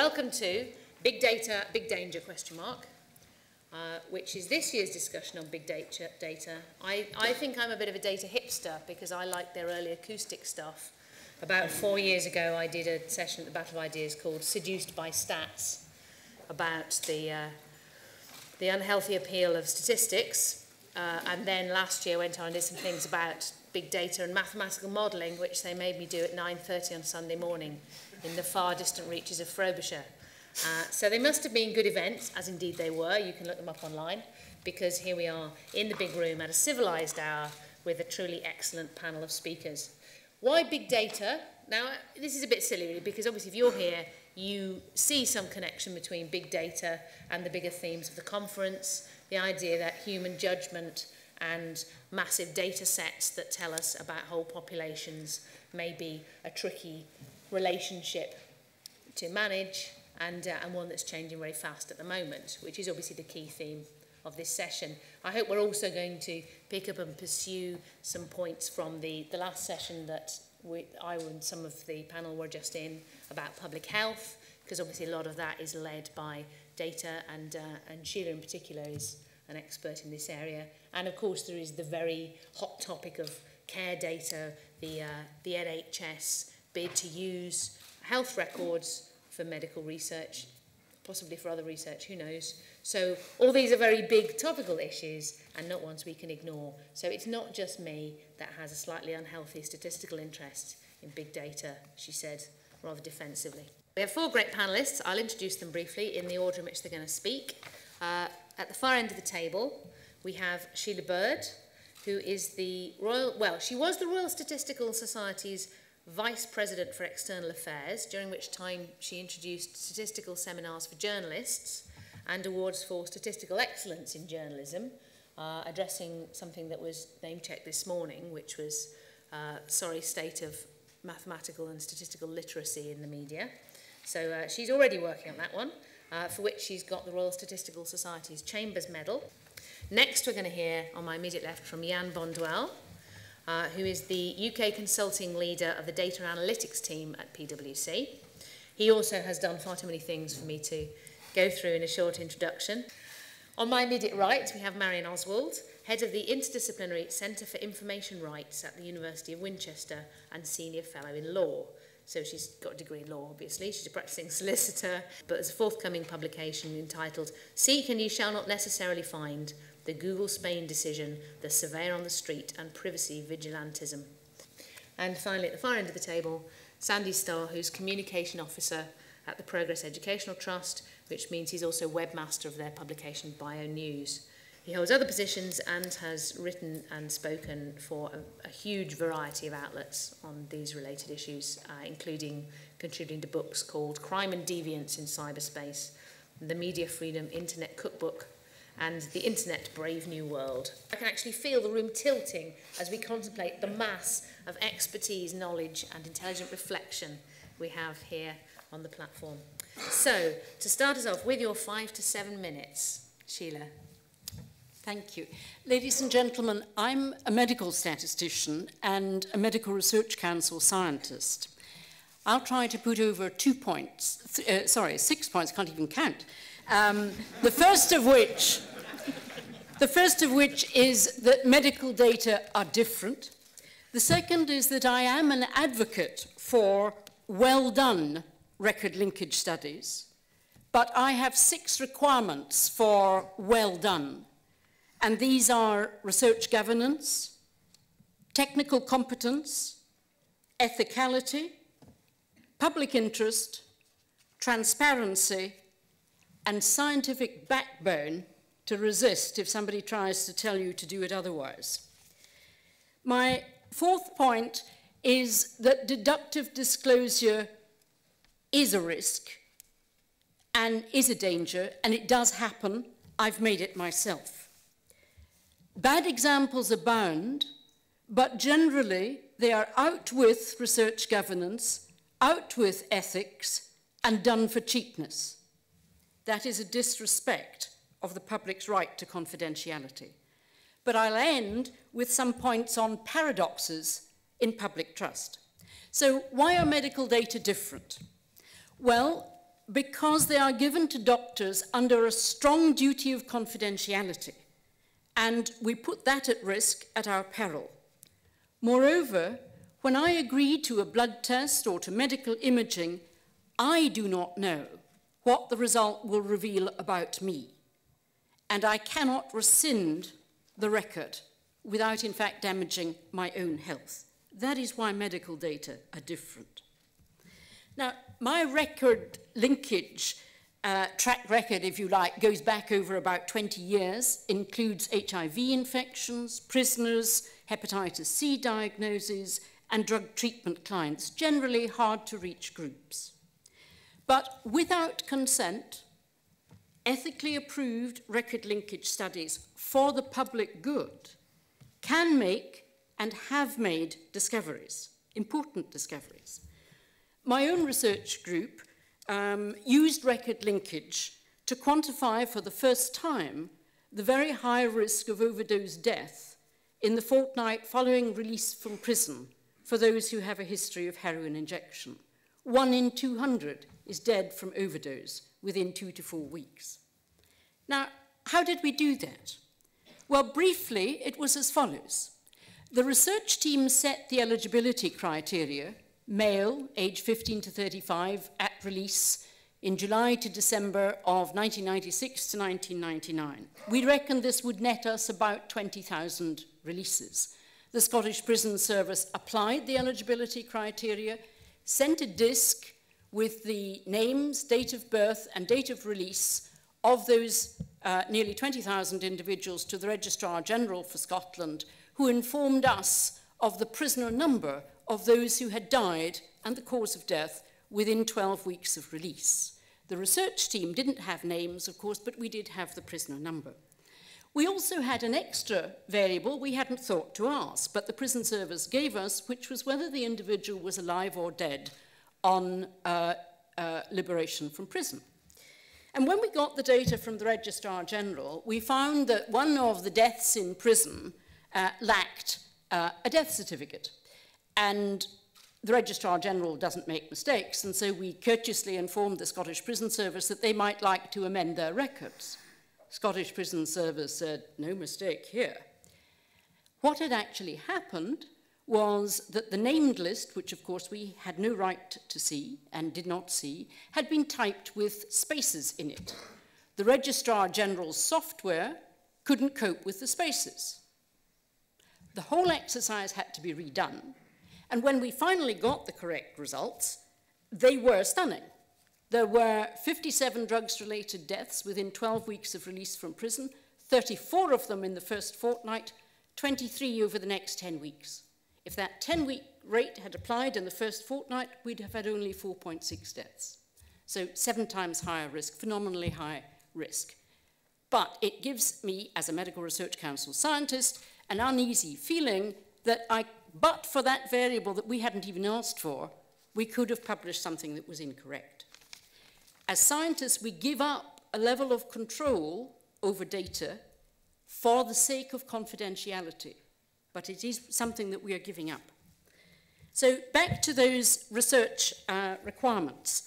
welcome to Big Data, Big Danger, which is this year's discussion on big data. I think I'm a bit of a data hipster because I like their early acoustic stuff. About 4 years ago, I did a session at the Battle of Ideas called Seduced by Stats about the unhealthy appeal of statistics. And then last year went on and did some things about big data and mathematical modelling, which they made me do at 9:30 on Sunday morning in the far distant reaches of Frobisher. So they must have been good events, as indeed they were. You can look them up online, because here we are in the big room at a civilised hour with a truly excellent panel of speakers. Why big data? Now, this is a bit silly, really, because obviously if you're here, you see some connection between big data and the bigger themes of the conference, the idea that human judgment and massive data sets that tell us about whole populations may be a tricky relationship to manage, and one that's changing very fast at the moment, which is obviously the key theme of this session. I hope we're also going to pick up and pursue some points from the last session that I and some of the panel were just in about public health, because obviously a lot of that is led by data, and Sheila in particular is an expert in this area. And of course there is the very hot topic of care data, the NHS bid to use health records for medical research, possibly for other research, who knows. So all these are very big topical issues and not ones we can ignore. So it's not just me that has a slightly unhealthy statistical interest in big data, she said rather defensively. We have 4 great panellists. I'll introduce them briefly in the order in which they're going to speak. At the far end of the table, we have Sheila Bird, who is the she was the Royal Statistical Society's Vice President for External Affairs, during which time she introduced statistical seminars for journalists and awards for statistical excellence in journalism, addressing something that was name-checked this morning, which was sorry state of mathematical and statistical literacy in the media. So she's already working on that one, for which she's got the Royal Statistical Society's Chambers Medal. Next, we're going to hear on my immediate left from Bonduel, who is the UK consulting leader of the data analytics team at PwC. He also has done far too many things for me to go through in a short introduction. On my immediate right, we have Marion Oswald, head of the Interdisciplinary Centre for Information Rights at the University of Winchester and senior fellow in law. So she's got a degree in law, obviously. She's a practicing solicitor, but there's a forthcoming publication entitled Seek and Ye Shall Not Necessarily Find, the Google Spain Decision, the Surveyor on the Street and Privacy Vigilantism. And finally, at the far end of the table, Sandy Starr, who's Communication Officer at the Progress Educational Trust, which means he's also webmaster of their publication Bio News. He holds other positions and has written and spoken for a huge variety of outlets on these related issues, including contributing to books called Crime and Deviance in Cyberspace, The Media Freedom Internet Cookbook, and The Internet Brave New World. I can actually feel the room tilting as we contemplate the mass of expertise, knowledge, and intelligent reflection we have here on the platform. So, to start us off with your 5 to 7 minutes, Sheila. Thank you. Ladies and gentlemen, I'm a medical statistician and a Medical Research Council scientist. I'll try to put over 6 points, can't even count. The first of which is that medical data are different. The second is that I am an advocate for well-done record linkage studies, but I have 6 requirements for well-done. And these are research governance, technical competence, ethicality, public interest, transparency, and scientific backbone to resist if somebody tries to tell you to do it otherwise. My 4th point is that deductive disclosure is a risk and is a danger, and it does happen. I've made it myself. Bad examples abound, but generally they are out with research governance, out with ethics, and done for cheapness. That is a disrespect of the public's right to confidentiality. But I'll end with some points on paradoxes in public trust. So why are medical data different? Well, because they are given to doctors under a strong duty of confidentiality, and we put that at risk at our peril. Moreover, when I agree to a blood test or to medical imaging, I do not know what the result will reveal about me, and I cannot rescind the record without in fact damaging my own health. That is why medical data are different. Now, my record linkage, track record, if you like, goes back over about 20 years, includes HIV infections, prisoners, hepatitis C diagnoses, and drug treatment clients, generally hard-to-reach groups. But without consent, ethically approved record linkage studies for the public good can make and have made discoveries, important discoveries. My own research group used record linkage to quantify for the first time the very high risk of overdose death in the fortnight following release from prison for those who have a history of heroin injection. 1 in 200 is dead from overdose within 2 to 4 weeks. Now, how did we do that? Well, briefly, it was as follows. The research team set the eligibility criteria: male, age 15 to 35, at release in July to December of 1996 to 1999. We reckoned this would net us about 20,000 releases. The Scottish Prison Service applied the eligibility criteria, sent a disc with the names, date of birth, and date of release of those nearly 20,000 individuals to the Registrar General for Scotland, who informed us of the prisoner number of those who had died and the cause of death within 12 weeks of release. The research team didn't have names, of course, but we did have the prisoner number. We also had an extra variable we hadn't thought to ask, but the prison service gave us, which was whether the individual was alive or dead on liberation from prison. And when we got the data from the Registrar General, we found that one of the deaths in prison lacked a death certificate. And the Registrar General doesn't make mistakes, and so we courteously informed the Scottish Prison Service that they might like to amend their records. Scottish Prison Service said, no mistake here. What had actually happened was that the named list, which of course we had no right to see and did not see, had been typed with spaces in it. The Registrar General's software couldn't cope with the spaces. The whole exercise had to be redone, and when we finally got the correct results, they were stunning. There were 57 drugs-related deaths within 12 weeks of release from prison, 34 of them in the first fortnight, 23 over the next 10 weeks. If that 10-week rate had applied in the first fortnight, we'd have had only 4.6 deaths. So 7 times higher risk, phenomenally high risk. But it gives me, as a Medical Research Council scientist, an uneasy feeling that but for that variable that we hadn't even asked for, we could have published something that was incorrect. As scientists, we give up a level of control over data for the sake of confidentiality, but it is something that we are giving up. So back to those research requirements.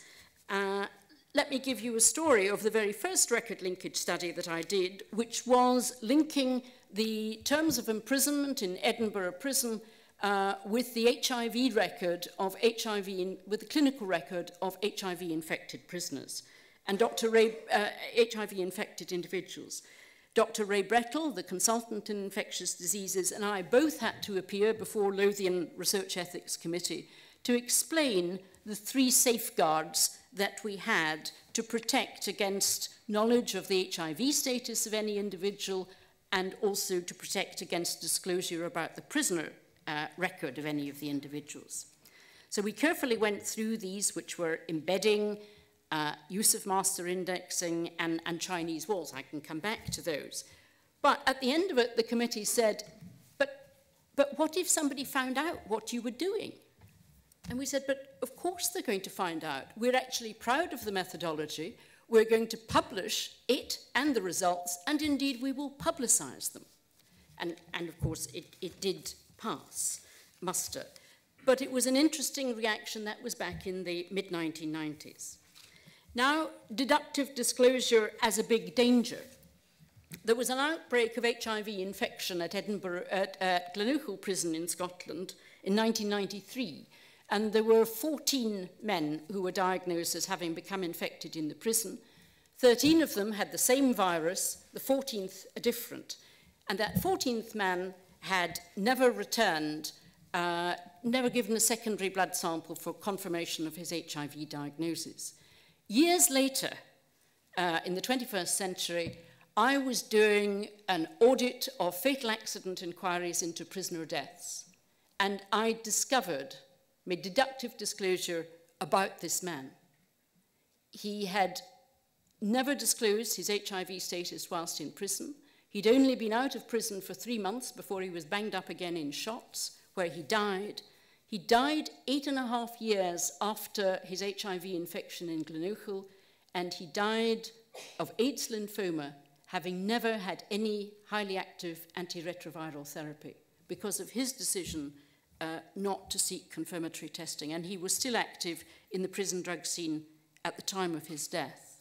Let me give you a story of the very first record linkage study that I did, which was linking the terms of imprisonment in Edinburgh prison with the HIV record of with the clinical record of HIV-infected prisoners and HIV-infected individuals. Dr. Ray Brettle, the consultant in infectious diseases, and I both had to appear before Lothian Research Ethics Committee to explain the 3 safeguards that we had to protect against knowledge of the HIV status of any individual and also to protect against disclosure about the prisoner record of any of the individuals. So we carefully went through these, which were embedding, use of master indexing, and Chinese walls. I can come back to those. But at the end of it, the committee said, but what if somebody found out what you were doing? And we said, but of course they're going to find out. We're actually proud of the methodology. We're going to publish it and the results, and indeed we will publicize them. And of course, it did pass muster. But it was an interesting reaction. That was back in the mid-1990s. Now, deductive disclosure as a big danger. There was an outbreak of HIV infection at Edinburgh, at Glenuchel Prison in Scotland in 1993, and there were 14 men who were diagnosed as having become infected in the prison. 13 of them had the same virus, the 14th a different, and that 14th man had never returned, never given a secondary blood sample for confirmation of his HIV diagnosis. Years later, in the 21st century, I was doing an audit of fatal accident inquiries into prisoner deaths, and I discovered, made deductive disclosure about this man. He had never disclosed his HIV status whilst in prison. He'd only been out of prison for 3 months before he was banged up again in Shotts, where he died. He died 8.5 years after his HIV infection in Glenuchel, and he died of AIDS lymphoma, having never had any highly active antiretroviral therapy because of his decision not to seek confirmatory testing. And he was still active in the prison drug scene at the time of his death,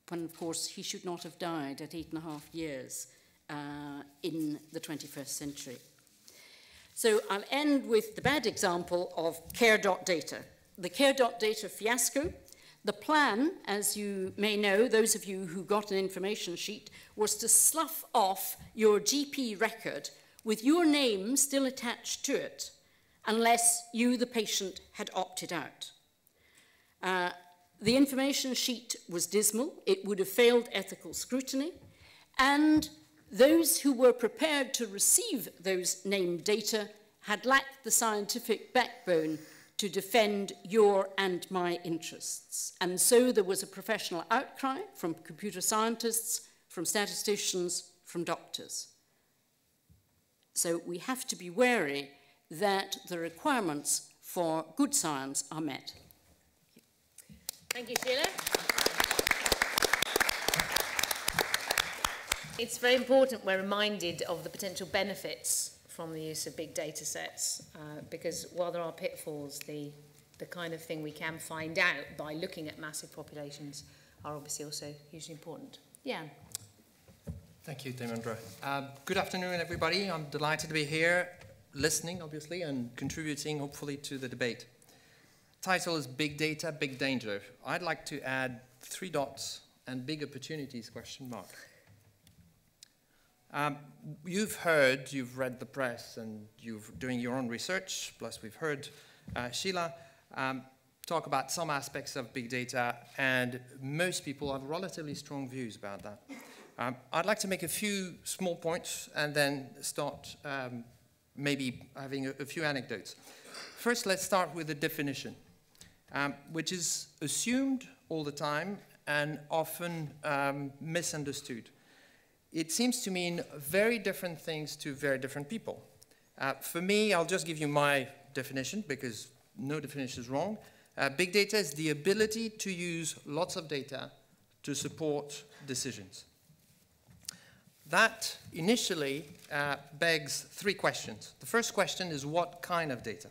when, of course, he should not have died at 8.5 years in the 21st century. So I'll end with the bad example of care.data. The care.data fiasco. The plan, as you may know, those of you who got an information sheet, was to slough off your GP record with your name still attached to it, unless you, the patient, had opted out. The information sheet was dismal. It would have failed ethical scrutiny, and those who were prepared to receive those named data had lacked the scientific backbone to defend your and my interests. And so there was a professional outcry from computer scientists, from statisticians, from doctors. So we have to be wary that the requirements for good science are met. Thank you, Sheila. It's very important we're reminded of the potential benefits from the use of big data sets, because while there are pitfalls, the kind of thing we can find out by looking at massive populations are obviously also hugely important. Yeah. Thank you, Dimendra. Good afternoon, everybody. I'm delighted to be here, listening, obviously, and contributing, hopefully, to the debate. Title is Big Data, Big Danger. I'd like to add 3 dots and big opportunities, question mark. You've heard, you've read the press, and you're doing your own research, plus we've heard Sheila talk about some aspects of big data, and most people have relatively strong views about that. I'd like to make a few small points and then start maybe having a few anecdotes. First, let's start with the definition, which is assumed all the time and often misunderstood. It seems to mean very different things to very different people. For me, I'll just give you my definition because no definition is wrong. Big data is the ability to use lots of data to support decisions. That initially begs 3 questions. The first question is what kind of data?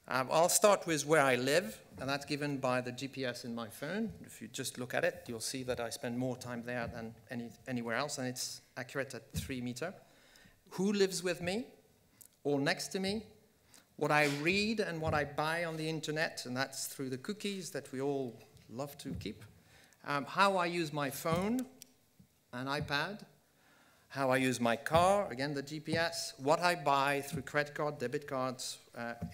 I'll start with where I live, and that's given by the GPS in my phone. If you just look at it, you'll see that I spend more time there than anywhere else, and it's accurate at 3 meters. Who lives with me or next to me? What I read and what I buy on the internet, and that's through the cookies that we all love to keep. How I use my phone, an iPad. How I use my car, again, the GPS, what I buy through credit card, debit cards,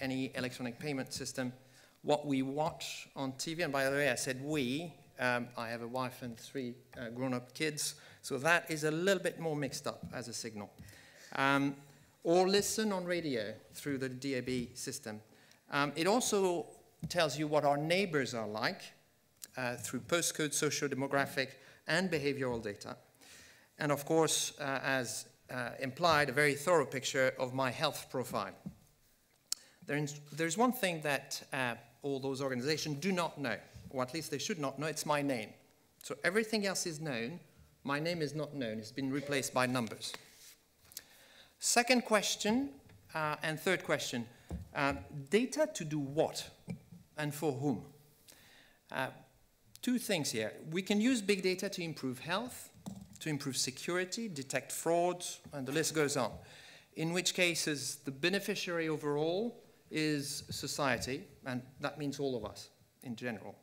any electronic payment system, what we watch on TV. And by the way, I said we. I have a wife and 3 grown-up kids, so that is a little bit more mixed up as a signal. Or listen on radio through the DAB system. It also tells you what our neighbors are like through postcode, socio-demographic, and behavioral data. And of course, as implied, a very thorough picture of my health profile. There's one thing that all those organizations do not know, or at least they should not know, it's my name. So everything else is known, my name is not known, it's been replaced by numbers. Second question, and third question, data to do what and for whom? two things here. We can use big data to improve health, to improve security, detect frauds, and the list goes on. In which cases, the beneficiary overall is society, and that means all of us in general.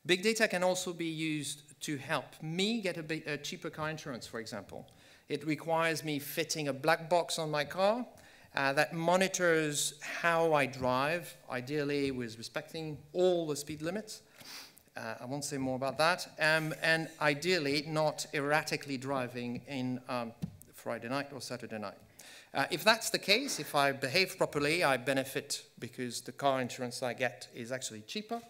Big data can also be used to help me get a cheaper car insurance, for example. It requires me fitting a black box on my car that monitors how I drive, ideally with respecting all the speed limits. I won't say more about that. And ideally not erratically driving in Friday night or Saturday night. If that's the case, if I behave properly, I benefit because the car insurance I get is actually cheaper.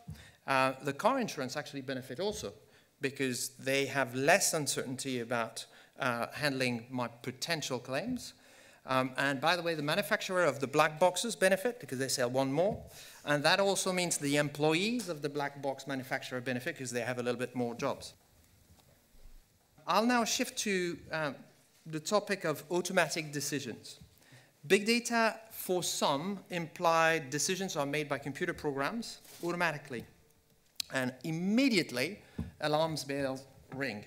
The car insurance actually benefit also because they have less uncertainty about handling my potential claims. And by the way, the manufacturer of the black boxes benefit because they sell one more. And that also means the employees of the black box manufacturer benefit because they have a little bit more jobs. I'll now shift to the topic of automatic decisions. Big data, for some, imply decisions are made by computer programs automatically. And immediately, alarm bells ring.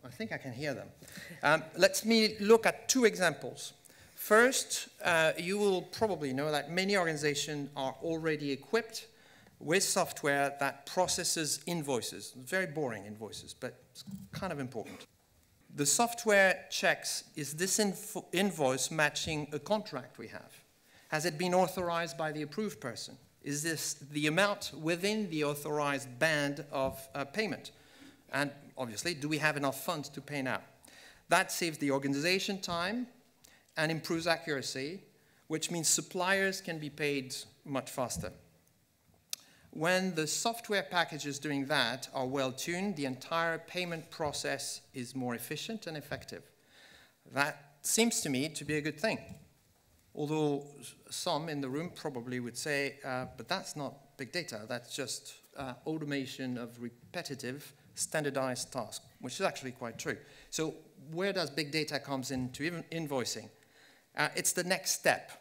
I think I can hear them. Let me look at two examples. First, you will probably know that many organizations are already equipped with software that processes invoices. Very boring invoices, but it's kind of important. The software checks, is this invoice matching a contract we have? Has it been authorized by the approved person? Is this the amount within the authorized band of payment? And obviously, do we have enough funds to pay now? That saves the organization time and improves accuracy, which means suppliers can be paid much faster. When the software packages doing that are well-tuned, the entire payment process is more efficient and effective. That seems to me to be a good thing. Although some in the room probably would say, but that's not big data, that's just automation of repetitive, standardized tasks, which is actually quite true. So where does big data comes into invoicing? It's the next step.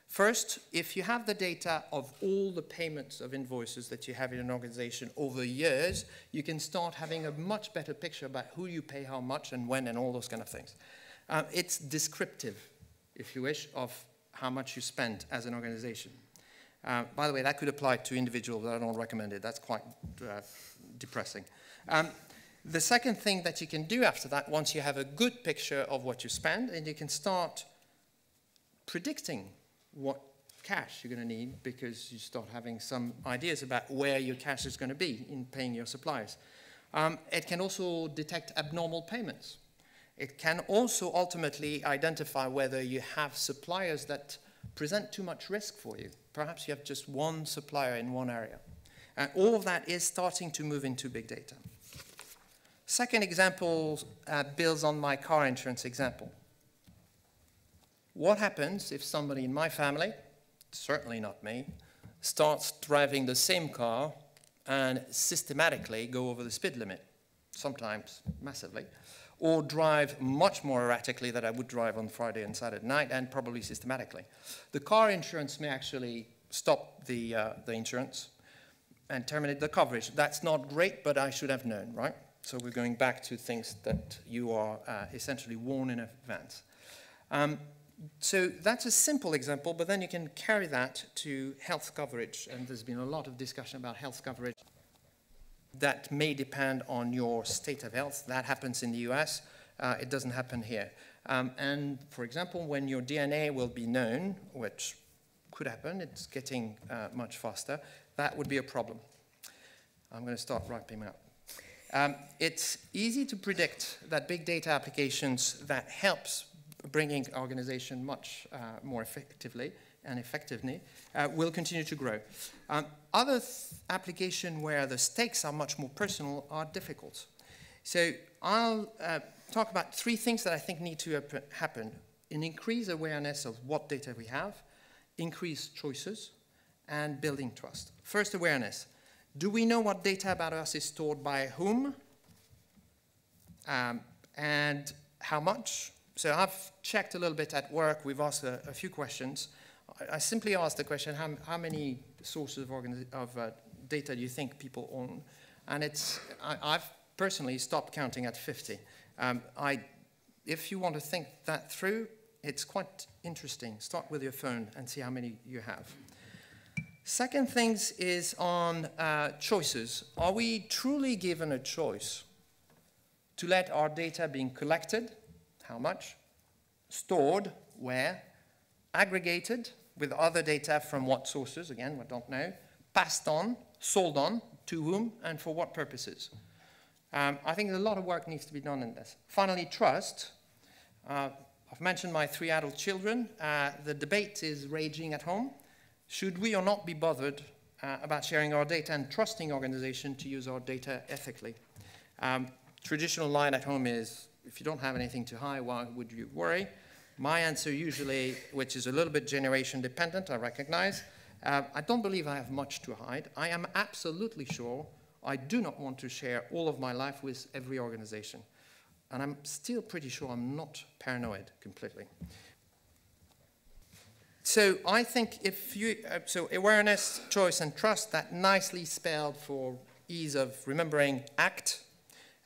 First, if you have the data of all the payments of invoices that you have in an organization over years, you can start having a much better picture about who you pay how much and when and all those kind of things. It's descriptive, if you wish, of how much you spend as an organization. By the way, that could apply to individuals, but I don't recommend it. That's quite depressing. The second thing that you can do after that, once you have a good picture of what you spend, and you can start predicting what cash you're going to need because you start having some ideas about where your cash is going to be in paying your suppliers. It can also detect abnormal payments. It can also ultimately identify whether you have suppliers that present too much risk for you. Perhaps you have just one supplier in one area. And all of that is starting to move into big data. Second example builds on my car insurance example. What happens if somebody in my family, certainly not me, starts driving the same car and systematically go over the speed limit, sometimes massively, or drive much more erratically than I would drive on Friday and Saturday night, and probably systematically? The car insurance may actually stop the insurance and terminate the coverage. That's not great, but I should have known, right? So we're going back to things that you are essentially warned in advance. So that's a simple example, but then you can carry that to health coverage. And there's been a lot of discussion about health coverage. That may depend on your state of health. That happens in the US. It doesn't happen here. And for example, when your DNA will be known, which could happen, it's getting much faster, that would be a problem. I'm going to start wrapping up. It's easy to predict that big data applications that helps bringing organization much more effectively and effectively will continue to grow. Other applications where the stakes are much more personal are difficult. So I'll talk about three things that I think need to happen: an increased awareness of what data we have, increased choices, and building trust. First, awareness. Do we know what data about us is stored by whom and how much? So I've checked a little bit at work. We've asked a few questions. I simply asked the question, how many sources of data do you think people own? And I've personally stopped counting at 50. If you want to think that through, it's quite interesting. Start with your phone and see how many you have. Second things is on choices. Are we truly given a choice to let our data being collected, how much, stored, where, aggregated with other data from what sources, again, we don't know, passed on, sold on, to whom, and for what purposes? I think a lot of work needs to be done in this. Finally, trust. I've mentioned my 3 adult children. The debate is raging at home. Should we or not be bothered about sharing our data and trusting organizations to use our data ethically? Traditional line at home is, if you don't have anything to hide, why would you worry? My answer usually, which is a little bit generation dependent, I recognize, I don't believe I have much to hide. I am absolutely sure I do not want to share all of my life with every organization. And I'm still pretty sure I'm not paranoid completely. So I think if you, so awareness, choice, and trust, that nicely spelled for ease of remembering, ACT.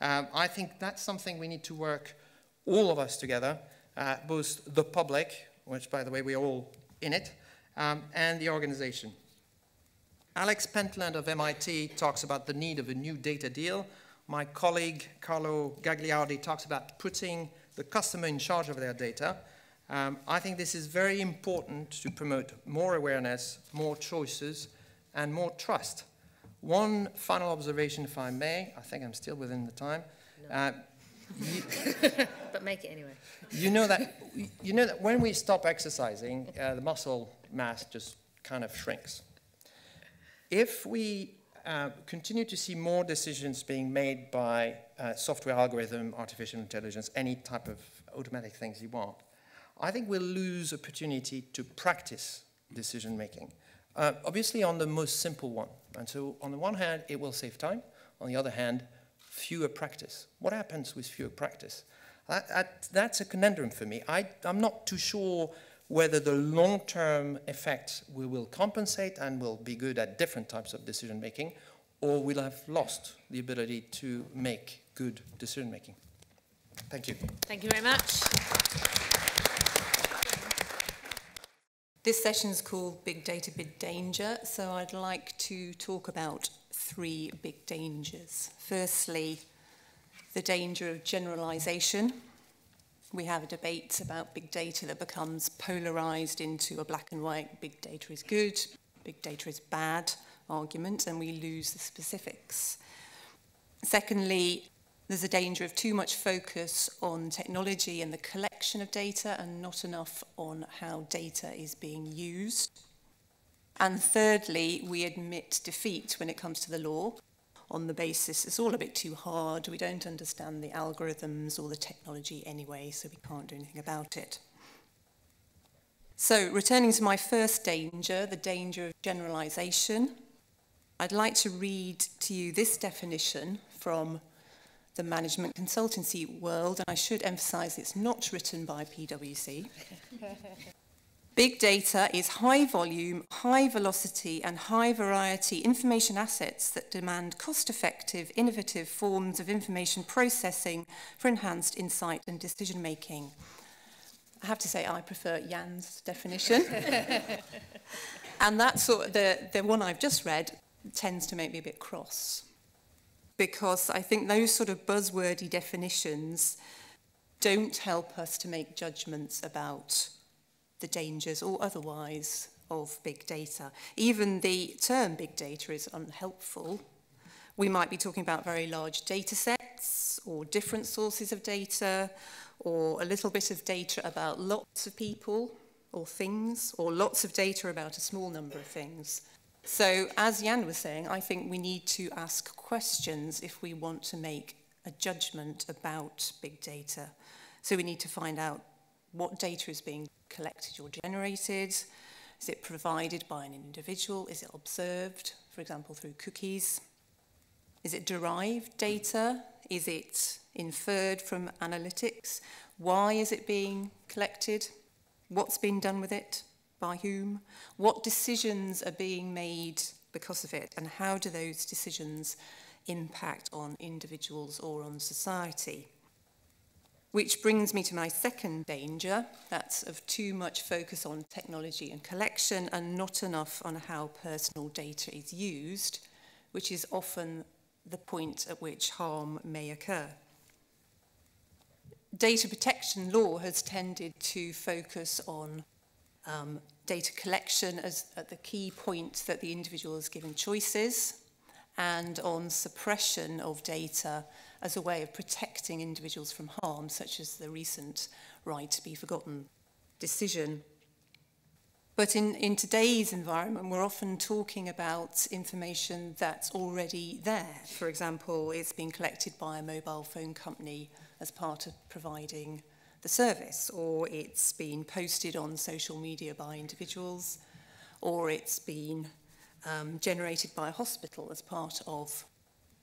I think that's something we need to work, all of us together, both the public, which by the way we're all in it, and the organization. Alex Pentland of MIT talks about the need of a new data deal. My colleague Carlo Gagliardi talks about putting the customer in charge of their data. I think this is very important to promote more awareness, more choices, and more trust. One final observation, if I may. I think I'm still within the time. No. But make it anyway. You know that when we stop exercising, the muscle mass just kind of shrinks. If we continue to see more decisions being made by software algorithm, artificial intelligence, any type of automatic things you want, I think we'll lose opportunity to practice decision making. Obviously on the most simple one. And so on the one hand, it will save time. On the other hand, fewer practice. What happens with fewer practice? That's a conundrum for me. I'm not too sure whether the long-term effects we will compensate and will be good at different types of decision making, or we'll have lost the ability to make good decision making. Thank you. Thank you very much. This session is called Big Data, Big Danger, so I'd like to talk about 3 big dangers. Firstly, the danger of generalization. We have a debate about big data that becomes polarized into a black and white, big data is good, big data is bad argument, and we lose the specifics. Secondly, there's a danger of too much focus on technology and the collection of data and not enough on how data is being used. And thirdly, we admit defeat when it comes to the law on the basis it's all a bit too hard, we don't understand the algorithms or the technology anyway, so we can't do anything about it. So, returning to my first danger, the danger of generalization, I'd like to read to you this definition from the management consultancy world, and I should emphasize it's not written by PwC. Big data is high volume, high velocity, and high variety information assets that demand cost-effective, innovative forms of information processing for enhanced insight and decision making. I have to say I prefer Jan's definition. And that's sort of the one I've just read tends to make me a bit cross, because I think those sort of buzzwordy definitions don't help us to make judgments about the dangers or otherwise of big data. Even the term big data is unhelpful. We might be talking about very large data sets or different sources of data, or a little bit of data about lots of people or things, or lots of data about a small number of things. So, as Jan was saying, I think we need to ask questions if we want to make a judgment about big data. So we need to find out what data is being collected or generated. Is it provided by an individual? Is it observed, for example, through cookies? Is it derived data? Is it inferred from analytics? Why is it being collected? What's being done with it? By whom? What decisions are being made because of it? And how do those decisions impact on individuals or on society. Which brings me to my second danger, that's of too much focus on technology and collection and not enough on how personal data is used, which is often the point at which harm may occur. Data protection law has tended to focus on data collection as at the key point that the individual is given choices, and on suppression of data as a way of protecting individuals from harm, such as the recent right to be forgotten decision. But in today's environment, we're often talking about information that's already there. For example, it's being collected by a mobile phone company as part of providing the service, or it's been posted on social media by individuals, or it's been generated by a hospital as part of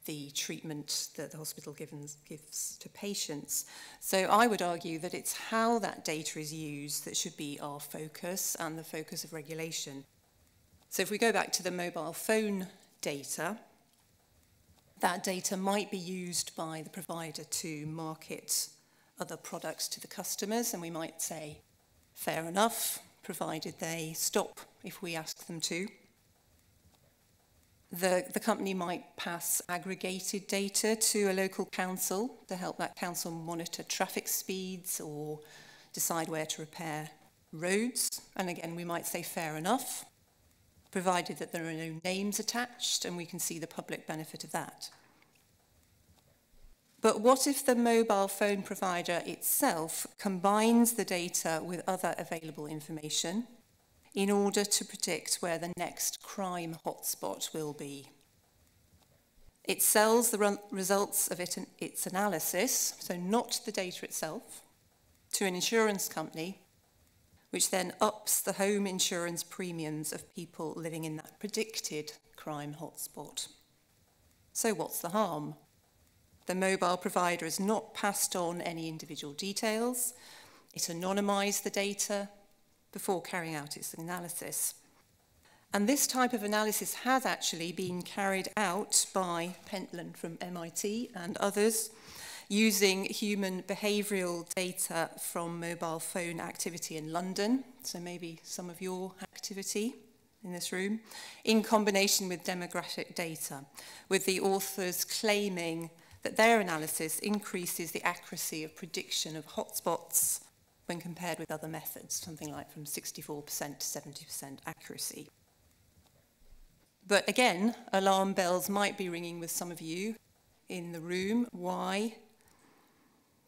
the treatment that the hospital gives to patients. So I would argue that it's how that data is used that should be our focus and the focus of regulation. So if we go back to the mobile phone data, that data might be used by the provider to market other products to the customers, and we might say, fair enough, provided they stop if we ask them to. The company might pass aggregated data to a local council to help that council monitor traffic speeds or decide where to repair roads. And again, we might say fair enough, provided that there are no names attached and we can see the public benefit of that. But what if the mobile phone provider itself combines the data with other available information in order to predict where the next crime hotspot will be? It sells the results of its analysis, so not the data itself, to an insurance company, which then ups the home insurance premiums of people living in that predicted crime hotspot. So what's the harm? The mobile provider has not passed on any individual details. It anonymised the data before carrying out its analysis. And this type of analysis has actually been carried out by Pentland from MIT and others using human behavioural data from mobile phone activity in London, so maybe some of your activity in this room, in combination with demographic data, with the authors claiming that their analysis increases the accuracy of prediction of hotspots when compared with other methods, something like from 64% to 70% accuracy. But again, alarm bells might be ringing with some of you in the room. Why?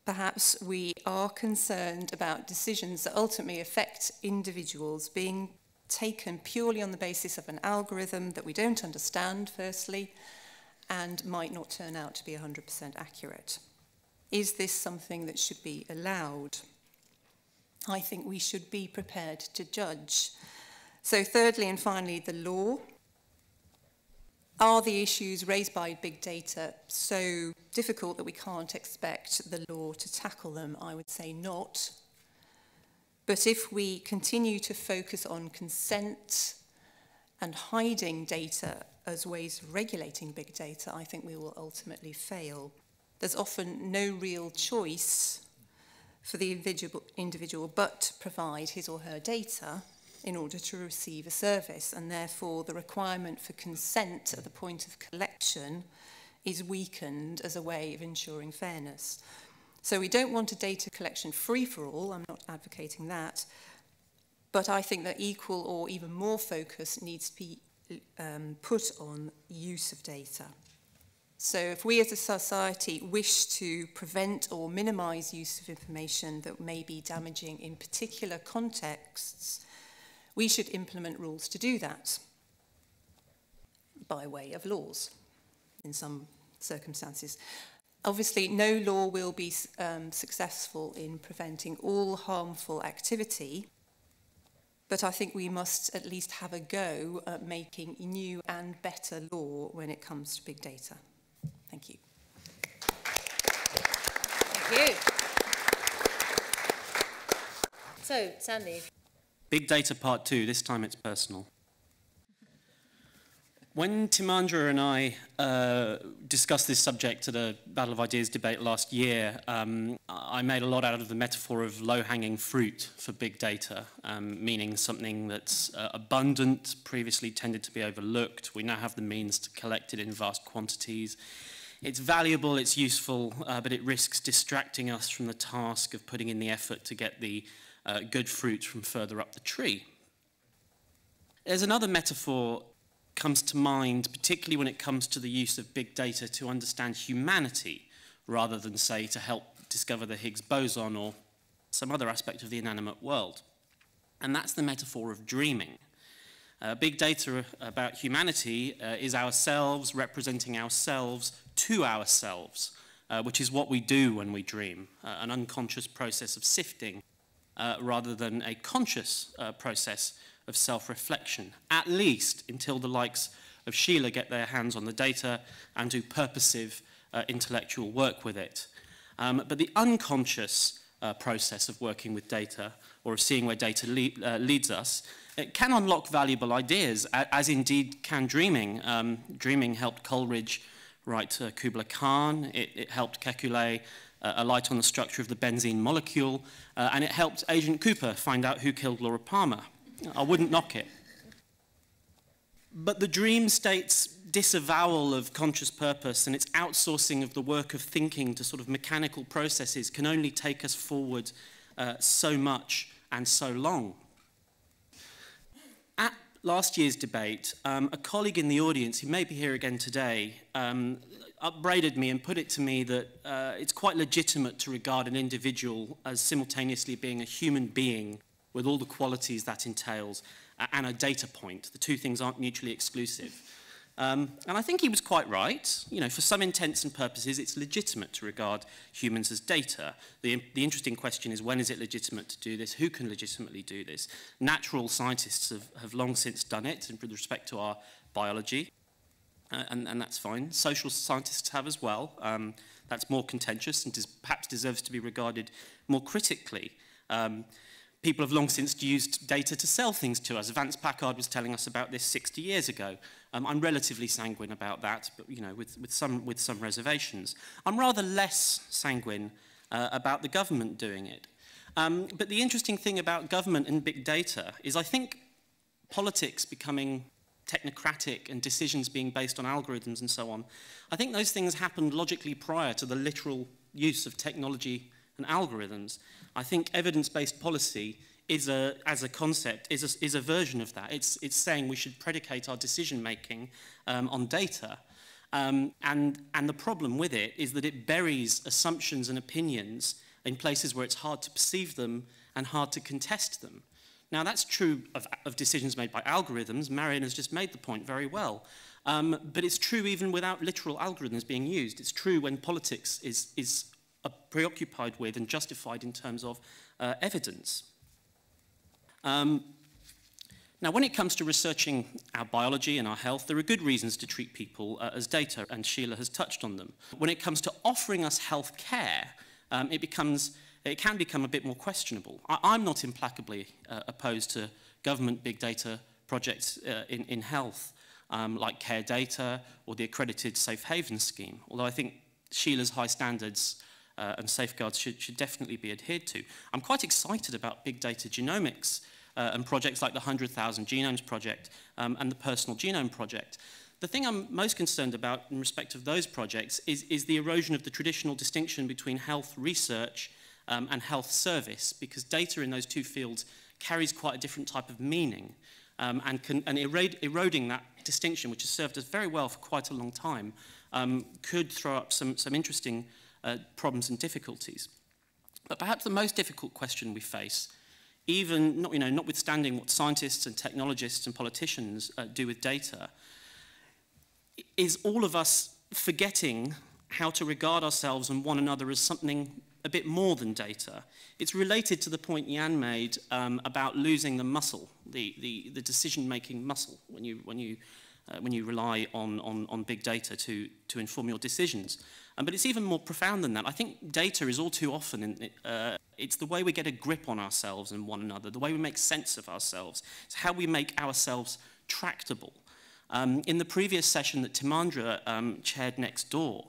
Perhaps we are concerned about decisions that ultimately affect individuals being taken purely on the basis of an algorithm that we don't understand, firstly, and might not turn out to be 100% accurate. Is this something that should be allowed? I think we should be prepared to judge. So thirdly and finally, the law. Are the issues raised by big data so difficult that we can't expect the law to tackle them? I would say not. But if we continue to focus on consent and hiding data as ways of regulating big data, I think we will ultimately fail. There's often no real choice for the individual but to provide his or her data in order to receive a service, and therefore the requirement for consent at the point of collection is weakened as a way of ensuring fairness. So we don't want a data collection free-for-all, I'm not advocating that, but I think that equal or even more focus needs to be put on use of data. So if we as a society wish to prevent or minimise use of information that may be damaging in particular contexts, we should implement rules to do that by way of laws in some circumstances. Obviously, no law will be successful in preventing all harmful activity, but I think we must at least have a go at making new and better law when it comes to big data. Thank you. Thank you. So, Sandy. Big data part 2, this time it's personal. When Timandra and I discussed this subject at a Battle of Ideas debate last year, I made a lot out of the metaphor of low-hanging fruit for big data, meaning something that's abundant, previously tended to be overlooked. We now have the means to collect it in vast quantities. It's valuable, it's useful, but it risks distracting us from the task of putting in the effort to get the good fruit from further up the tree. There's another metaphor comes to mind, particularly when it comes to the use of big data to understand humanity, rather than, say, to help discover the Higgs boson or some other aspect of the inanimate world. And that's the metaphor of dreaming. Big data about humanity is ourselves representing ourselves to ourselves, which is what we do when we dream, an unconscious process of sifting, rather than a conscious process of self-reflection, at least until the likes of Sheila get their hands on the data and do purposive intellectual work with it. But the unconscious process of working with data, or of seeing where data leads us, it can unlock valuable ideas, as indeed can dreaming. Dreaming helped Coleridge write Kubla Khan, it helped Kekulé a light on the structure of the benzene molecule, and it helped Agent Cooper find out who killed Laura Palmer. I wouldn't knock it. But the dream state's disavowal of conscious purpose and its outsourcing of the work of thinking to sort of mechanical processes can only take us forward so much and so long. At last year's debate, a colleague in the audience, who may be here again today, upbraided me and put it to me that it's quite legitimate to regard an individual as simultaneously being a human being with all the qualities that entails, and a data point. The two things aren't mutually exclusive. And I think he was quite right. You know, for some intents and purposes, it's legitimate to regard humans as data. The interesting question is, when is it legitimate to do this? Who can legitimately do this? Natural scientists have long since done it, and with respect to our biology, and that's fine. Social scientists have as well. That's more contentious and perhaps deserves to be regarded more critically. People have long since used data to sell things to us. Vance Packard was telling us about this 60 years ago. I'm relatively sanguine about that, but you know, with some reservations. I'm rather less sanguine about the government doing it. But the interesting thing about government and big data is, I think, politics becoming technocratic and decisions being based on algorithms and so on, I think those things happened logically prior to the literal use of technology and algorithms. I think evidence-based policy is as a concept, is a version of that. It's saying we should predicate our decision-making on data. And the problem with it is that it buries assumptions and opinions in places where it's hard to perceive them and hard to contest them. Now, that's true of decisions made by algorithms. Marion has just made the point very well. But it's true even without literal algorithms being used. It's true when politics is preoccupied with and justified in terms of evidence. Now, when it comes to researching our biology and our health, there are good reasons to treat people as data, and Sheila has touched on them. When it comes to offering us health care, it can become a bit more questionable. I'm not implacably opposed to government big data projects in health, like Care Data or the accredited Safe Haven scheme, although I think Sheila's high standards and safeguards should definitely be adhered to. I'm quite excited about big data genomics and projects like the 100,000 Genomes Project and the Personal Genome Project. The thing I'm most concerned about in respect of those projects is the erosion of the traditional distinction between health research and health service, because data in those two fields carries quite a different type of meaning, and eroding that distinction, which has served us very well for quite a long time, could throw up some interesting problems and difficulties. But perhaps the most difficult question we face, even notwithstanding what scientists and technologists and politicians do with data, is all of us forgetting how to regard ourselves and one another as something a bit more than data. It's related to the point Jan made about losing the muscle, the decision-making muscle, when you rely on big data to inform your decisions. But it's even more profound than that. I think data is all too often, it's the way we get a grip on ourselves and one another, the way we make sense of ourselves. It's how we make ourselves tractable. In the previous session that Timandra chaired next door,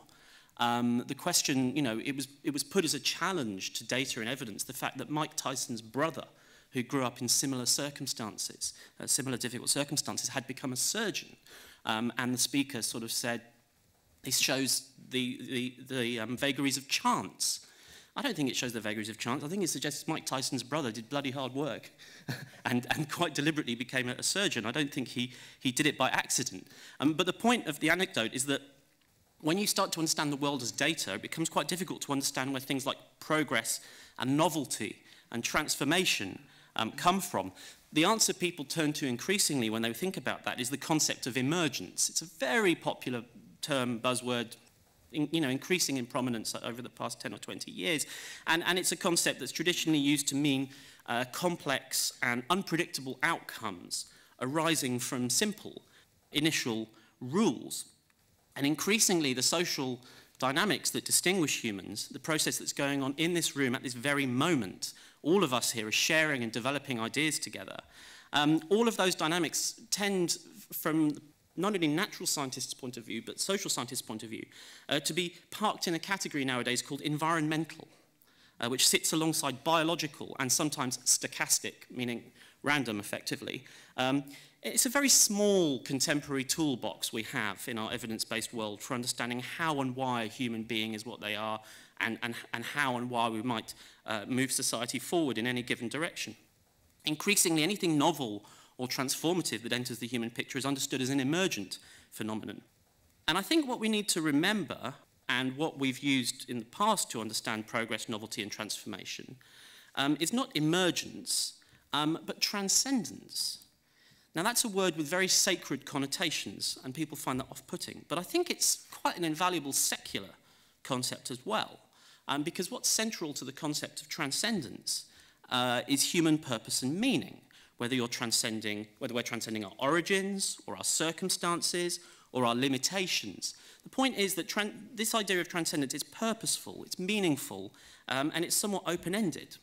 the question, you know, it was put as a challenge to data and evidence, the fact that Mike Tyson's brother, who grew up in similar circumstances, similar difficult circumstances, had become a surgeon. And the speaker sort of said, this shows the vagaries of chance. I don't think it shows the vagaries of chance. I think it suggests Mike Tyson's brother did bloody hard work and quite deliberately became a surgeon. I don't think he did it by accident. But the point of the anecdote is that when you start to understand the world as data, it becomes quite difficult to understand where things like progress and novelty and transformation come from. The answer people turn to increasingly when they think about that is the concept of emergence. It's a very popular term, buzzword, increasing in prominence over the past 10 or 20 years. And it's a concept that's traditionally used to mean complex and unpredictable outcomes arising from simple initial rules. And increasingly, the social dynamics that distinguish humans, the process that's going on in this room at this very moment, all of us here are sharing and developing ideas together. All of those dynamics tend, from not only natural scientists' point of view, but social scientists' point of view, to be parked in a category nowadays called environmental, which sits alongside biological and sometimes stochastic, meaning random effectively. It's a very small contemporary toolbox we have in our evidence-based world for understanding how and why a human being is what they are and how and why we might move society forward in any given direction. Increasingly, anything novel or transformative that enters the human picture is understood as an emergent phenomenon. And I think what we need to remember, and what we've used in the past to understand progress, novelty, and transformation, is not emergence, but transcendence. Now, that's a word with very sacred connotations, and people find that off-putting. But I think it's quite an invaluable secular concept as well, because what's central to the concept of transcendence is human purpose and meaning. Whether we're transcending our origins, or our circumstances, or our limitations. The point is that this idea of transcendence is purposeful, it's meaningful, and it's somewhat open-ended.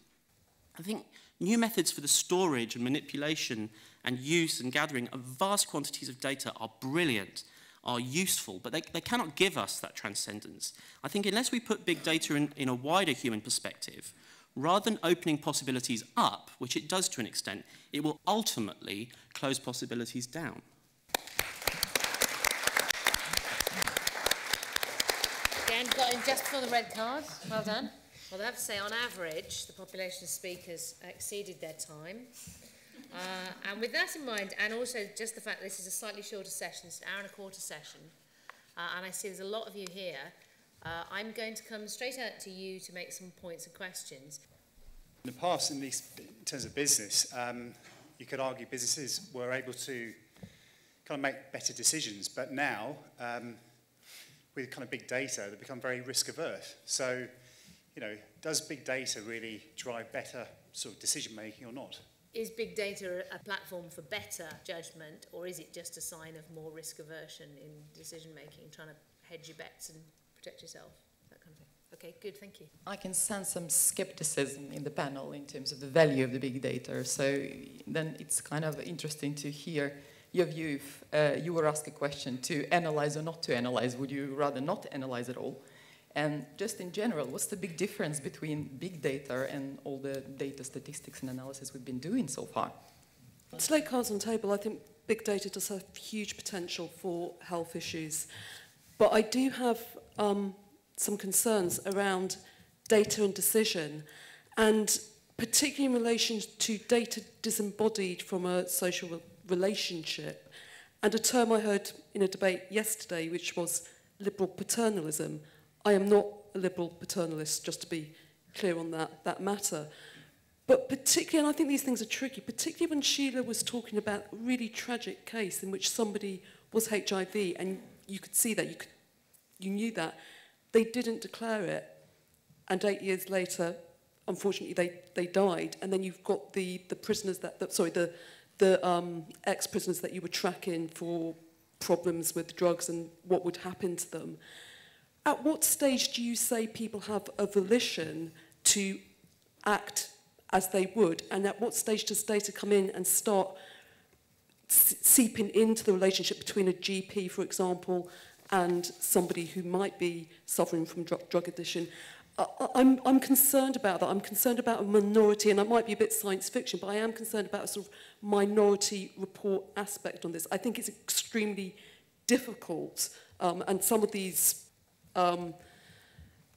I think new methods for the storage and manipulation and use and gathering of vast quantities of data are brilliant, are useful, but they cannot give us that transcendence. I think unless we put big data in a wider human perspective, rather than opening possibilities up, which it does to an extent, it will ultimately close possibilities down. Again, got in just for the red card. Well done. Well, I have to say, on average, the population of speakers exceeded their time. And with that in mind, and also just the fact that this is a slightly shorter session, it's an hour and a quarter session, and I see there's a lot of you here, I'm going to come straight out to you to make some points and questions. In the past, at least in terms of business, you could argue businesses were able to kind of make better decisions, but now, with kind of big data, they become very risk averse. So, you know, does big data really drive better sort of decision making or not? Is big data a platform for better judgment, or is it just a sign of more risk aversion in decision making, trying to hedge your bets and protect yourself, that kind of thing? Okay, good, thank you. I can sense some skepticism in the panel in terms of the value of the big data. So then it's kind of interesting to hear your view. If you were asked a question to analyze or not to analyze, would you rather not analyze at all? And just in general, what's the big difference between big data and all the data statistics and analysis we've been doing so far? To lay cards on the table, I think big data does have huge potential for health issues. But I do have some concerns around data and decision, and particularly in relation to data disembodied from a social relationship. And a term I heard in a debate yesterday, which was liberal paternalism. I am not a liberal paternalist, just to be clear on that matter. But particularly, and I think these things are tricky, particularly when Sheila was talking about a really tragic case in which somebody was HIV, and you could see that, you knew that. They didn't declare it, and 8 years later, unfortunately, they died. And then you've got the prisoners the ex-prisoners that you were tracking for problems with drugs and what would happen to them. At what stage do you say people have a volition to act as they would? And at what stage does data come in and start seeping into the relationship between a GP, for example, and somebody who might be suffering from drug addiction. I'm concerned about that. I'm concerned about a minority, and it might be a bit science fiction, but I am concerned about a sort of minority report aspect on this. I think it's extremely difficult, and some of these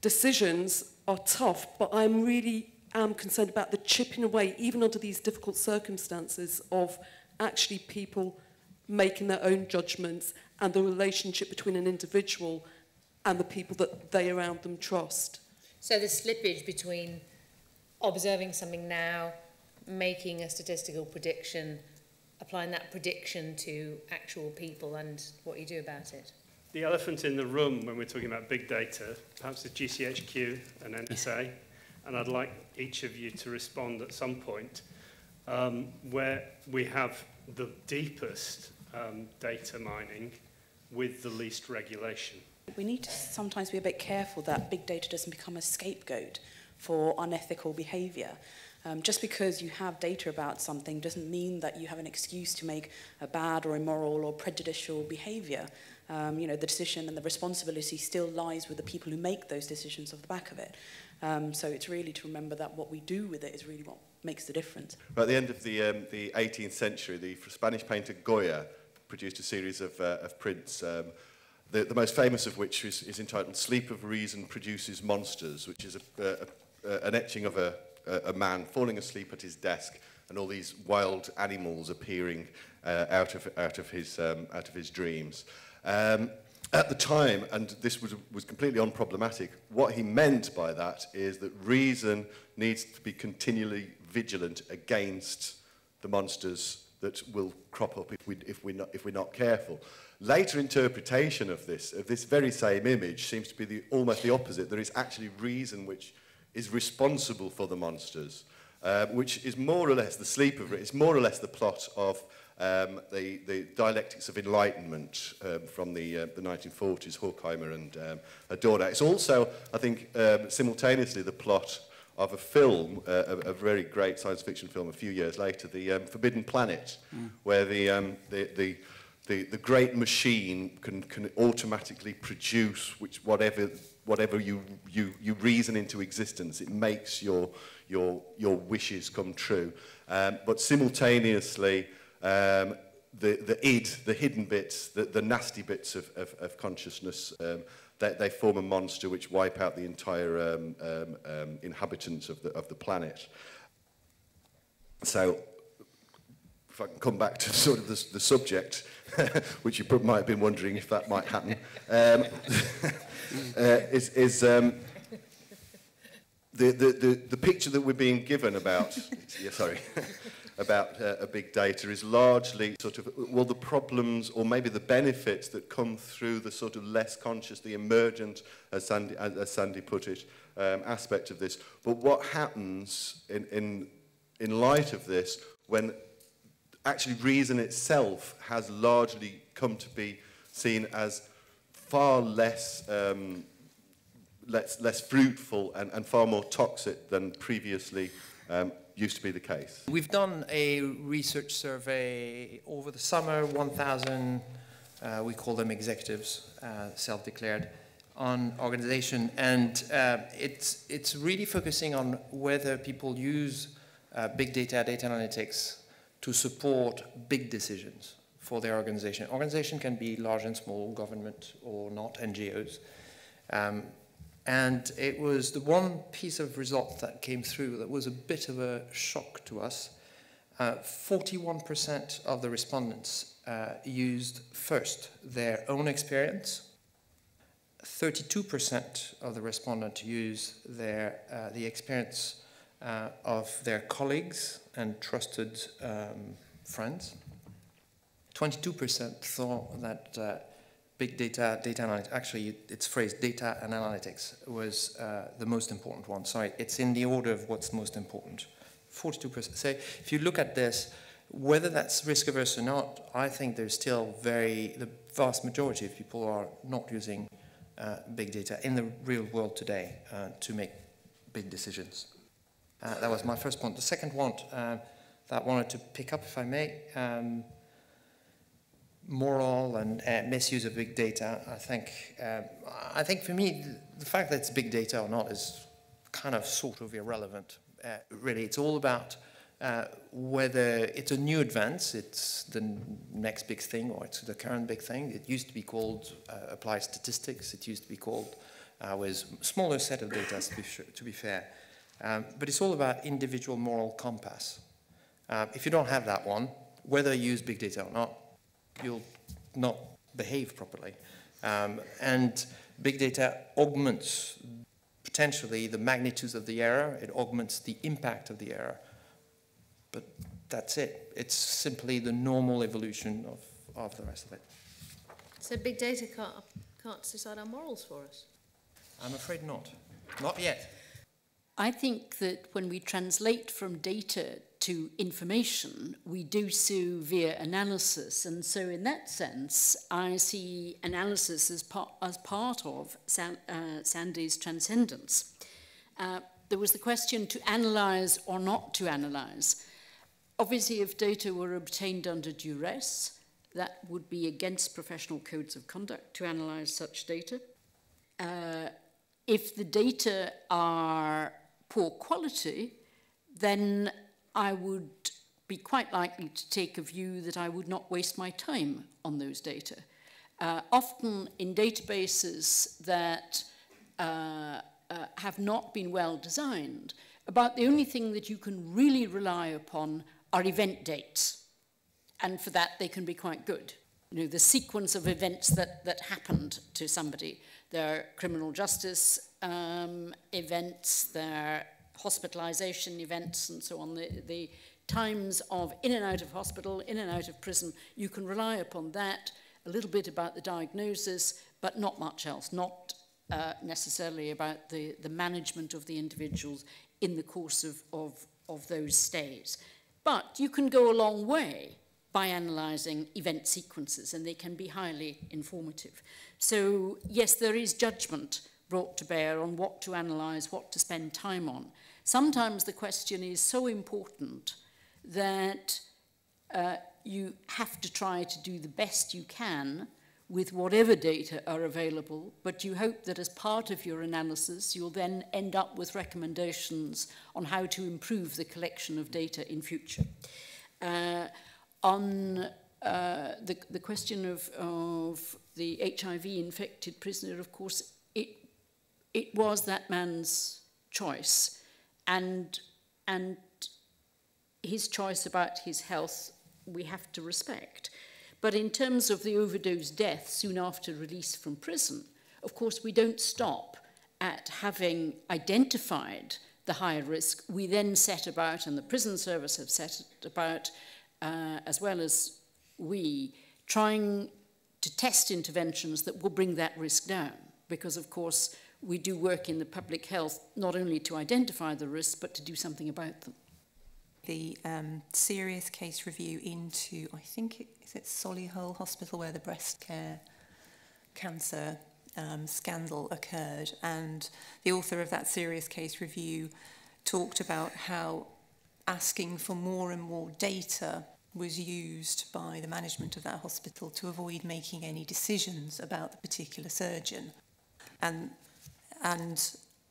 decisions are tough, but I really am concerned about the chipping away, even under these difficult circumstances, of actually people making their own judgments and the relationship between an individual and the people that they around them trust. So the slippage between observing something now, making a statistical prediction, applying that prediction to actual people and what you do about it. The elephant in the room when we're talking about big data, perhaps the GCHQ and NSA, and I'd like each of you to respond at some point, where we have the deepest data mining with the least regulation. We need to sometimes be a bit careful that big data doesn't become a scapegoat for unethical behaviour. Just because you have data about something doesn't mean that you have an excuse to make a bad or immoral or prejudicial behaviour. You know, the decision and the responsibility still lies with the people who make those decisions off the back of it. So it's really to remember that what we do with it is really what makes the difference. Well, at the end of the 18th century, the Spanish painter Goya produced a series of prints, the most famous of which is entitled Sleep of Reason Produces Monsters, which is an etching of a man falling asleep at his desk and all these wild animals appearing out of his dreams. At the time, and this was completely unproblematic, what he meant by that is that reason needs to be continually vigilant against the monsters that will crop up if we're not careful. Later interpretation of this very same image seems to be almost the opposite. There is actually reason which is responsible for the monsters, which is more or less the sleep of it. It's more or less the plot of the dialectics of enlightenment from the 1940s, Horkheimer and Adorno. It's also, I think, simultaneously the plot of a film, a very great science fiction film a few years later, the Forbidden Planet, where the great machine can automatically produce whatever you reason into existence. It makes your wishes come true, but simultaneously the id, the hidden bits, the nasty bits of consciousness, they form a monster which wipe out the entire inhabitants of the planet. So, if I can come back to sort of the subject, which you might have been wondering if that might happen, the picture that we're being given about, about a big data is largely sort of, well, the problems or maybe the benefits that come through the sort of less conscious, the emergent, as Sandy put it, aspect of this. But what happens in light of this when actually reason itself has largely come to be seen as far less fruitful and far more toxic than previously used to be the case. We've done a research survey over the summer, 1,000, we call them executives, self-declared, on organization, and it's really focusing on whether people use big data, data analytics to support big decisions for their organization. Organization can be large and small, government or not, NGOs. And it was the one piece of result that came through that was a bit of a shock to us. 41% of the respondents used first their own experience. 32% of the respondents used the experience of their colleagues and trusted friends. 22% thought that big data, data analytics, actually it's phrased data and analytics was the most important one. Sorry, it's in the order of what's most important. 42%. So if you look at this, whether that's risk averse or not, I think there's still the vast majority of people are not using big data in the real world today to make big decisions. That was my first point. The second one that I wanted to pick up, if I may, moral and misuse of big data, I think for me, the fact that it's big data or not is kind of sort of irrelevant. Really, it's all about whether it's a new advance, it's the next big thing, or it's the current big thing. It used to be called applied statistics. It used to be called with smaller set of data, to be fair. But it's all about individual moral compass. If you don't have that one, whether you use big data or not, you'll not behave properly. And big data augments potentially the magnitudes of the error. It augments the impact of the error. But that's it. It's simply the normal evolution of the rest of it. So big data can't decide our morals for us? I'm afraid not. Not yet. I think that when we translate from data to information, we do so via analysis. And so in that sense, I see analysis as part of Sandy's transcendence. There was the question to analyse or not to analyse. Obviously, if data were obtained under duress, that would be against professional codes of conduct to analyse such data. If the data are poor quality, then I would be quite likely to take a view that I would not waste my time on those data. Often in databases that have not been well designed, about the only thing that you can really rely upon are event dates. And for that, they can be quite good. You know, the sequence of events that happened to somebody. There are criminal justice events, there are hospitalization events, and so on. The times of in and out of hospital, in and out of prison, you can rely upon that, a little bit about the diagnosis, but not much else, not necessarily about the management of the individuals in the course of those stays. But you can go a long way by analysing event sequences, and they can be highly informative. So, yes, there is judgment brought to bear on what to analyse, what to spend time on. Sometimes the question is so important that you have to try to do the best you can with whatever data are available, but you hope that as part of your analysis, you'll then end up with recommendations on how to improve the collection of data in future. On the question of the HIV-infected prisoner, of course, it was that man's choice, and his choice about his health we have to respect. But in terms of the overdose death soon after release from prison, of course, we don't stop at having identified the high risk. We then set about, and the prison service have set about, as well as we, trying to test interventions that will bring that risk down. Because, of course, we do work in the public health not only to identify the risks, but to do something about them. The serious case review into, I think, is it Solihull Hospital, where the breast cancer scandal occurred. And the author of that serious case review talked about how asking for more and more data was used by the management of that hospital to avoid making any decisions about the particular surgeon. And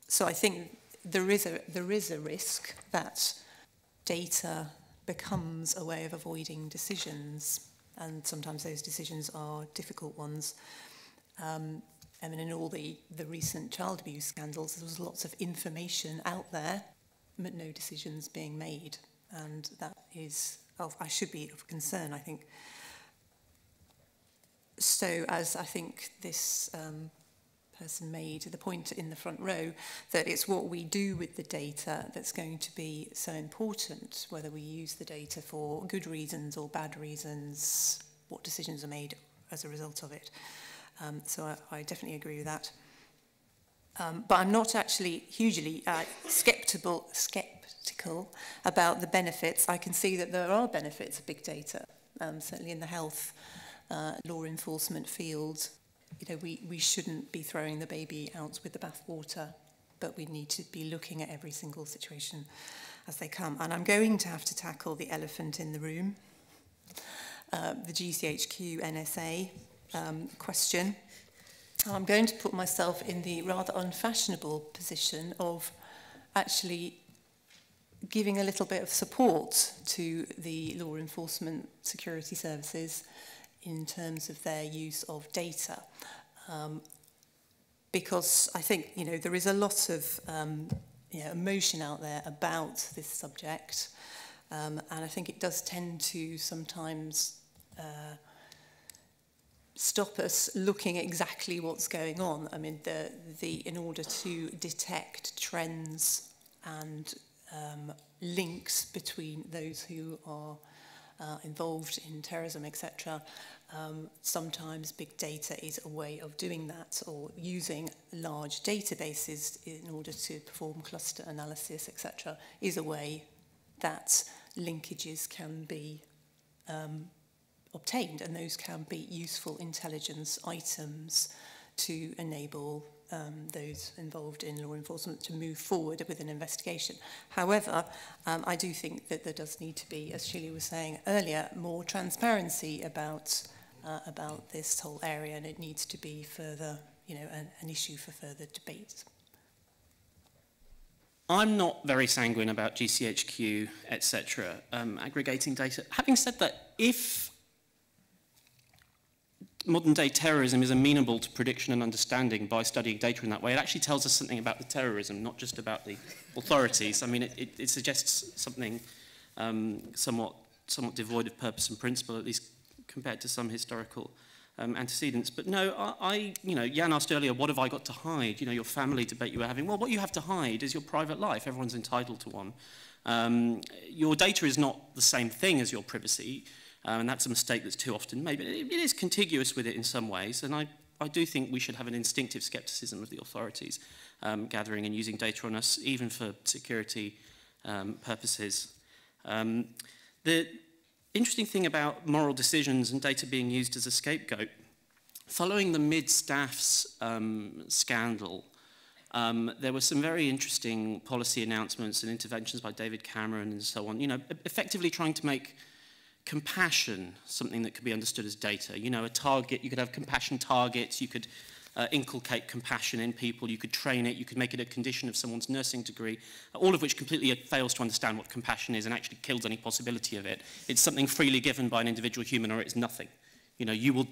so I think there is a risk that data becomes a way of avoiding decisions, and sometimes those decisions are difficult ones. I mean, in all the recent child abuse scandals, there was lots of information out there, but no decisions being made, and that is, I should be of concern, I think. So, as I think this person made the point in the front row, that it's what we do with the data that's going to be so important, whether we use the data for good reasons or bad reasons, what decisions are made as a result of it. So I definitely agree with that. But I'm not actually hugely skeptical about the benefits. I can see that there are benefits of big data, certainly in the health law enforcement field. You know, we shouldn't be throwing the baby out with the bathwater, but we need to be looking at every single situation as they come. And I'm going to have to tackle the elephant in the room. the GCHQ NSA question. I'm going to put myself in the rather unfashionable position of actually giving a little bit of support to the law enforcement security services in terms of their use of data. Because I think, you know, there is a lot of emotion out there about this subject, and I think it does tend to sometimes stop us looking at exactly what's going on. I mean, in order to detect trends and links between those who are involved in terrorism, etc., sometimes big data is a way of doing that, or using large databases in order to perform cluster analysis, etc., is a way that linkages can be obtained, and those can be useful intelligence items to enable those involved in law enforcement to move forward with an investigation. However, I do think that there does need to be, as Sheila was saying earlier, more transparency about this whole area, and it needs to be further, you know, an issue for further debate. I'm not very sanguine about GCHQ, etc., aggregating data. Having said that, if modern-day terrorism is amenable to prediction and understanding by studying data in that way, it actually tells us something about the terrorism, not just about the authorities. I mean, it suggests something somewhat devoid of purpose and principle, at least compared to some historical antecedents. But no, you know, Jan asked earlier, what have I got to hide? You know, your family debate you were having. Well, what you have to hide is your private life. Everyone's entitled to one. Your data is not the same thing as your privacy. And that's a mistake that's too often made. But it is contiguous with it in some ways, and I do think we should have an instinctive scepticism of the authorities gathering and using data on us, even for security purposes. The interesting thing about moral decisions and data being used as a scapegoat, following the mid-staffs scandal, there were some very interesting policy announcements and interventions by David Cameron and so on, you know, effectively trying to make compassion, something that could be understood as data. You know, a target, you could have compassion targets, you could inculcate compassion in people, you could train it, you could make it a condition of someone's nursing degree, all of which completely fails to understand what compassion is and actually kills any possibility of it. It's something freely given by an individual human, or it's nothing. You know, you will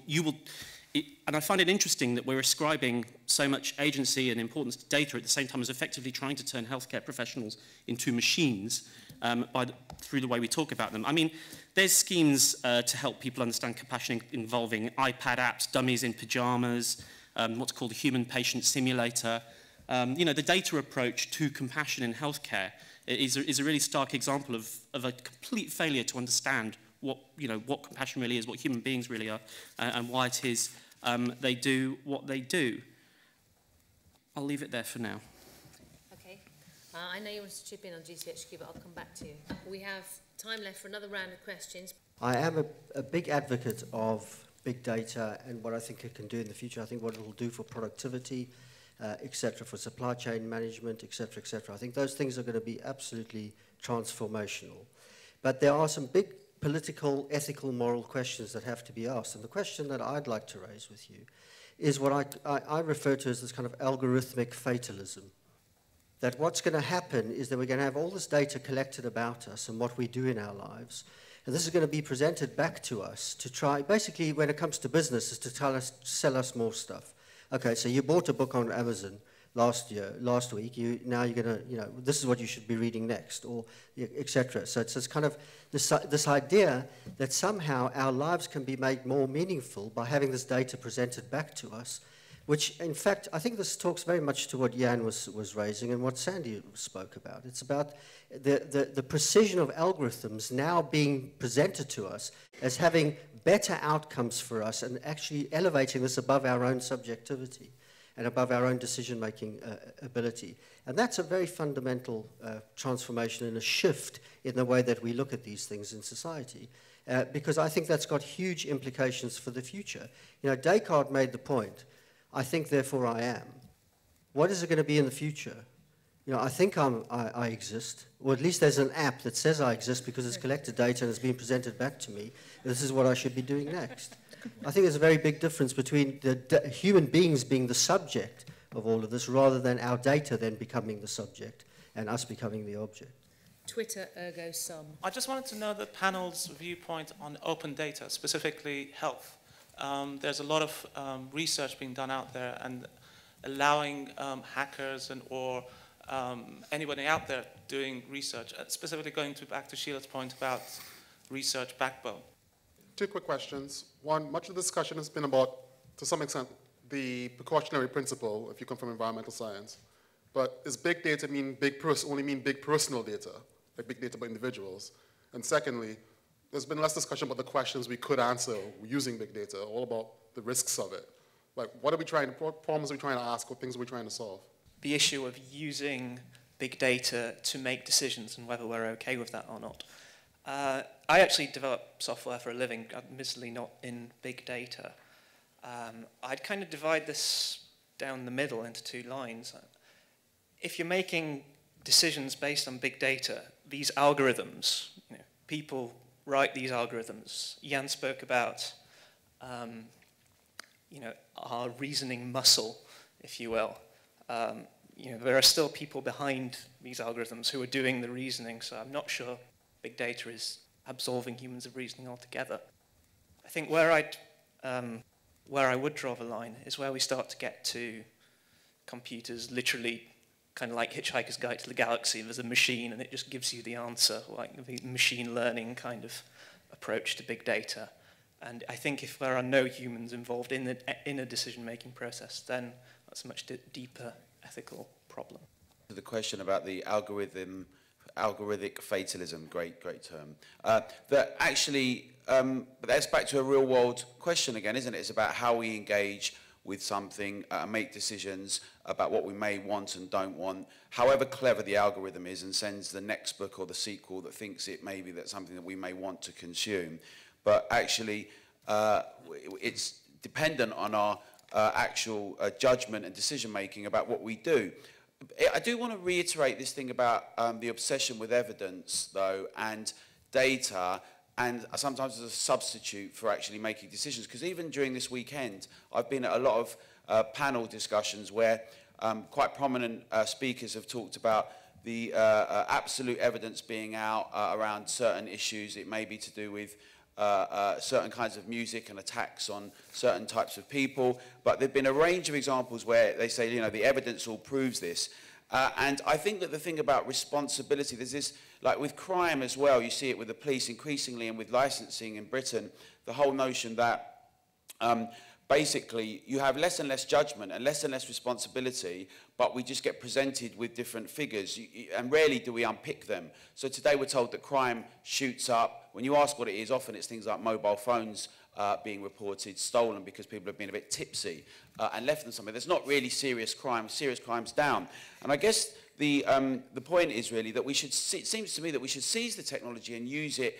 and I find it interesting that we're ascribing so much agency and importance to data at the same time as effectively trying to turn healthcare professionals into machines through the way we talk about them. I mean, there's schemes to help people understand compassion involving iPad apps, dummies in pajamas, what's called a human patient simulator. You know, the data approach to compassion in healthcare is a really stark example of a complete failure to understand what compassion really is, what human beings really are, and why it is they do what they do. I'll leave it there for now. Okay. I know you want to chip in on GCHQ, but I'll come back to you. We have time left for another round of questions. I am a big advocate of big data and what I think it can do in the future. I think what it will do for productivity, etc., for supply chain management, etc., etc. I think those things are going to be absolutely transformational. But there are some big political, ethical, moral questions that have to be asked. And the question that I'd like to raise with you is what I refer to as this kind of algorithmic fatalism. That what's going to happen is that we're going to have all this data collected about us and what we do in our lives. And this is going to be presented back to us to try, basically when it comes to business, is to sell us more stuff. Okay, so you bought a book on Amazon last week, now you're going to, this is what you should be reading next, or etc. So it's kind of this idea that somehow our lives can be made more meaningful by having this data presented back to us, which in fact, I think this talks very much to what Jan was raising and what Sandy spoke about. It's about the precision of algorithms now being presented to us as having better outcomes for us and actually elevating this above our own subjectivity and above our own decision-making ability. And that's a very fundamental transformation and a shift in the way that we look at these things in society, because I think that's got huge implications for the future. Descartes made the point, I think, therefore I am. What is it going to be in the future? You know, I think I exist, or at least there's an app that says I exist because it's collected data and it's been presented back to me. This is what I should be doing next. I think there's a very big difference between the human beings being the subject of all of this rather than our data then becoming the subject and us becoming the object. Twitter, ergo sum. I just wanted to know the panel's viewpoint on open data, specifically health. There's a lot of research being done out there, and allowing hackers or anybody out there doing research, specifically going back to Sheila's point about research backbone. Two quick questions. One, much of the discussion has been about, to some extent, the precautionary principle if you come from environmental science. But does big data only mean big personal data, like big data about individuals? And secondly, there's been less discussion about the questions we could answer using big data, all about the risks of it. Like, what problems are we trying to ask, what things are we trying to solve? The issue of using big data to make decisions and whether we're okay with that or not. I actually develop software for a living, admittedly not in big data. I'd kind of divide this down the middle into two lines. If you're making decisions based on big data, these algorithms, you know, people write these algorithms. Jan spoke about you know, our reasoning muscle, if you will. You know, there are still people behind these algorithms who are doing the reasoning, so I'm not sure big data is absolving humans of reasoning altogether. I think where I would draw the line is where we start to get to computers literally kind of like Hitchhiker's Guide to the Galaxy. There's a machine and it just gives you the answer, like the machine learning kind of approach to big data. And I think if there are no humans involved in a decision-making process, then that's a much deeper ethical problem. The question about the algorithmic fatalism, great term. That actually, that's back to a real-world question again, isn't it? It's about how we engage with something, make decisions about what we may want and don't want, however clever the algorithm is and sends the next book or the sequel that thinks it may be that something that we may want to consume. But actually, it's dependent on our actual judgment and decision-making about what we do. I do want to reiterate this thing about the obsession with evidence, though, and data, and sometimes as a substitute for actually making decisions. Because even during this weekend, I've been at a lot of panel discussions where quite prominent speakers have talked about the absolute evidence being out around certain issues. It may be to do with certain kinds of music and attacks on certain types of people. But there have been a range of examples where they say, you know, the evidence all proves this. And I think that the thing about responsibility, there's this, like with crime as well, you see it with the police increasingly and with licensing in Britain, the whole notion that basically you have less and less judgment and less responsibility, but we just get presented with different figures, and rarely do we unpick them. So today we're told that crime shoots up. When you ask what it is, often it's things like mobile phones being reported stolen because people have been a bit tipsy and left them somewhere. There's not really serious crime. Serious crime's down. And I guess the point is really that we should, it seems to me that we should seize the technology and use it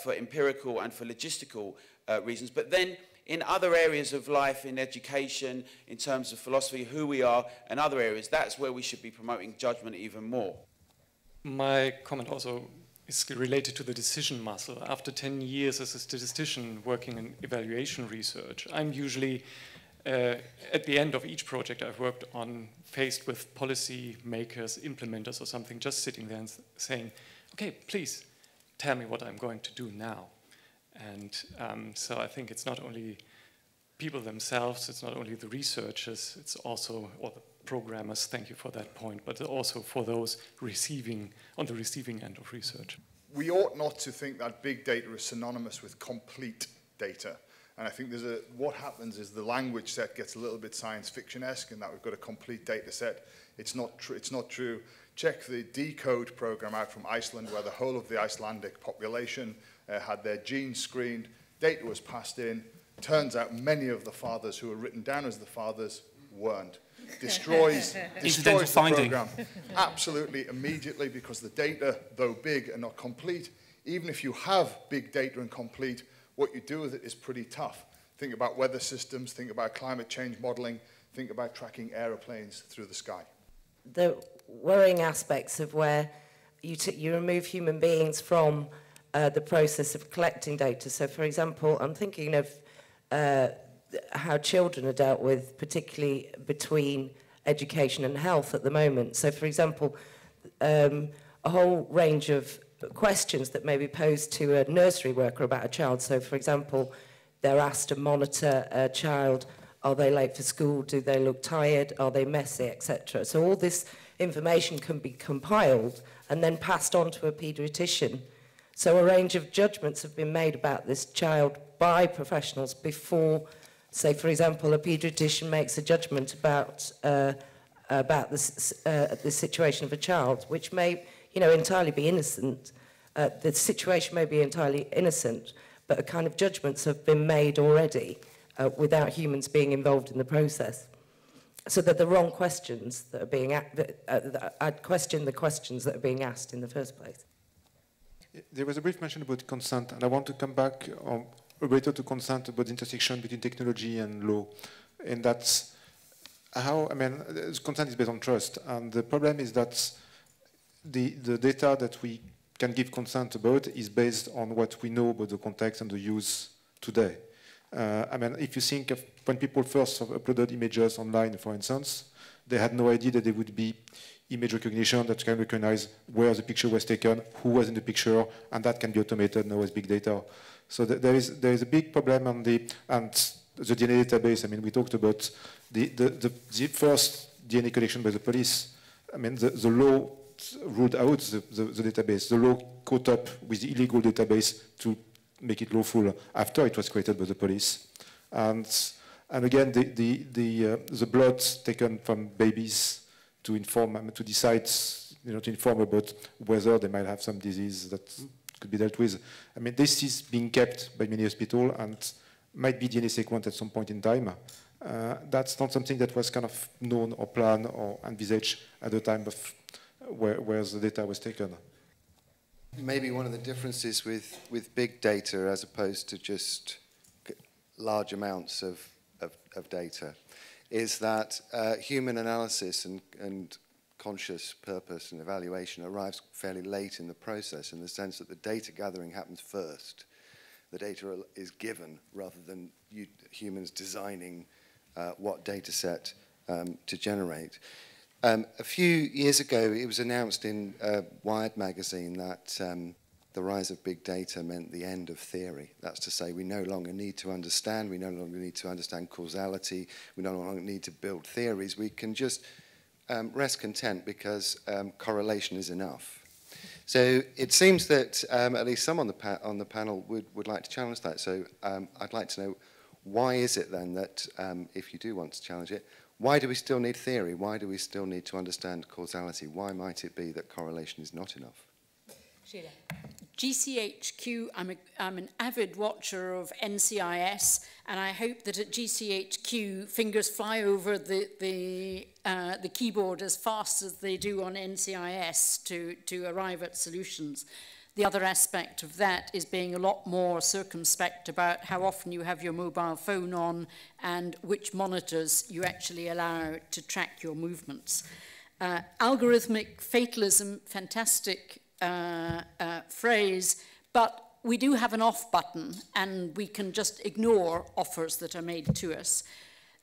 for empirical and for logistical reasons, but then in other areas of life, in education, in terms of philosophy, who we are, and other areas, that's where we should be promoting judgment even more. My comment also is related to the decision muscle. After 10 years as a statistician working in evaluation research, I'm usually, at the end of each project I've worked on, faced with policy makers, implementers or something, just sitting there and saying, okay, please tell me what I'm going to do now. And so I think it's not only people themselves, it's not only the researchers, it's also, or the programmers, thank you for that point, but also for those on the receiving end of research. We ought not to think that big data is synonymous with complete data. And I think what happens is the language set gets a little bit science fiction-esque in that we've got a complete data set. It's not true. Check the Decode program out from Iceland, where the whole of the Icelandic population had their genes screened, data was passed in. Turns out many of the fathers who were written down as the fathers weren't. Destroys the program absolutely immediately, because the data, though big and not complete, even if you have big data and complete, what you do with it is pretty tough. Think about weather systems, think about climate change modeling, think about tracking aeroplanes through the sky. There worrying aspects of where you remove human beings from the process of collecting data. So, for example, I'm thinking of how children are dealt with, particularly between education and health at the moment. So, for example, a whole range of questions that may be posed to a nursery worker about a child. So, for example, they're asked to monitor a child. Are they late for school? Do they look tired? Are they messy, etc.? So all this information can be compiled and then passed on to a paediatrician. So a range of judgments have been made about this child by professionals before, say, for example, a paediatrician makes a judgment about the situation of a child, which may, entirely be innocent. The situation may be entirely innocent, but a kind of judgments have been made already without humans being involved in the process. So that the wrong questions that are being I'd question the questions that are being asked in the first place. There was a brief mention about consent, and I want to come back a bit to consent about the intersection between technology and law. And that's how, consent is based on trust. And the problem is that the data that we can give consent about is based on what we know about the context and the use today. If you think of when people first uploaded images online, for instance, they had no idea that there would be image recognition that can recognize where the picture was taken, who was in the picture, and that can be automated now as big data. So there is a big problem on the DNA database. We talked about the first DNA collection by the police. The law ruled out the database. The law caught up with the illegal database to make it lawful after it was created by the police. And again, the blood taken from babies to inform, to decide, to inform about whether they might have some disease that could be dealt with. This is being kept by many hospitals and might be DNA sequenced at some point in time. That's not something that was kind of known or planned or envisaged at the time of where the data was taken. Maybe one of the differences with big data as opposed to just large amounts of data is that human analysis and conscious purpose and evaluation arrives fairly late in the process, in the sense that the data gathering happens first. The data is given rather than humans designing what data set to generate. A few years ago, it was announced in Wired magazine that the rise of big data meant the end of theory. That's to say, we no longer need to understand, we no longer need to understand causality, we no longer need to build theories. We can just rest content because correlation is enough. So it seems that at least some on the panel would like to challenge that. So I'd like to know, why is it then that, if you do want to challenge it, why do we still need theory? Why do we still need to understand causality? Why might it be that correlation is not enough? Sheila. GCHQ, I'm an avid watcher of NCIS, and I hope that at GCHQ fingers fly over the keyboard as fast as they do on NCIS to arrive at solutions. The other aspect of that is being a lot more circumspect about how often you have your mobile phone on and which monitors you actually allow to track your movements. Algorithmic fatalism, fantastic phrase, but we do have an off button and we can just ignore offers that are made to us.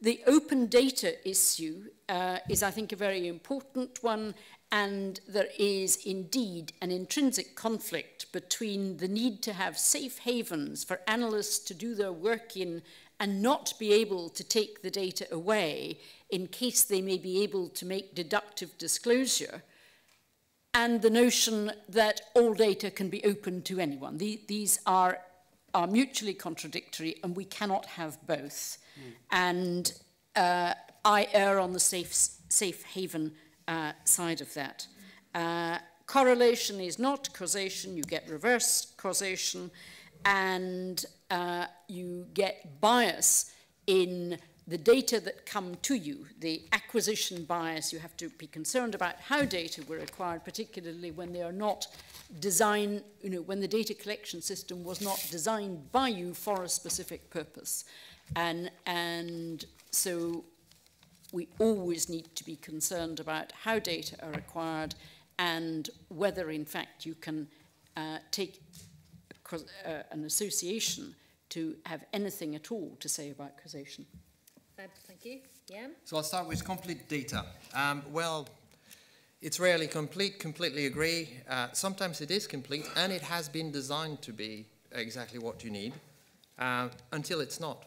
The open data issue is, I think, a very important one, and there is indeed an intrinsic conflict between the need to have safe havens for analysts to do their work in and not be able to take the data away in case they may be able to make deductive disclosure, and the notion that all data can be open to anyone. These are mutually contradictory, and we cannot have both. And I err on the safe haven side of that. Correlation is not causation. You get reverse causation, and you get bias in the data that come to you, the acquisition bias. You have to be concerned about how data were acquired, particularly when they are not designed, when the data collection system was not designed by you for a specific purpose. And so we always need to be concerned about how data are acquired and whether, in fact, you can take an association to have anything at all to say about causation. Thank you. Yeah. So I'll start with complete data. Well, it's rarely complete, completely agree. Sometimes it is complete, and it has been designed to be exactly what you need, until it's not,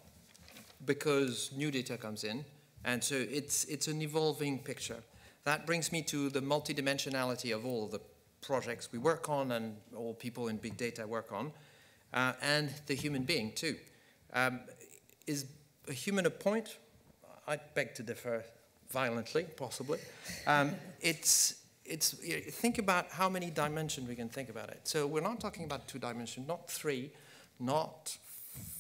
because new data comes in, and so it's an evolving picture. That brings me to the multidimensionality of all the projects we work on and all people in big data work on, and the human being too. Is a human a point? I beg to differ violently, possibly. Think about how many dimensions we can think about it. So we're not talking about 2 dimensions, not 3, not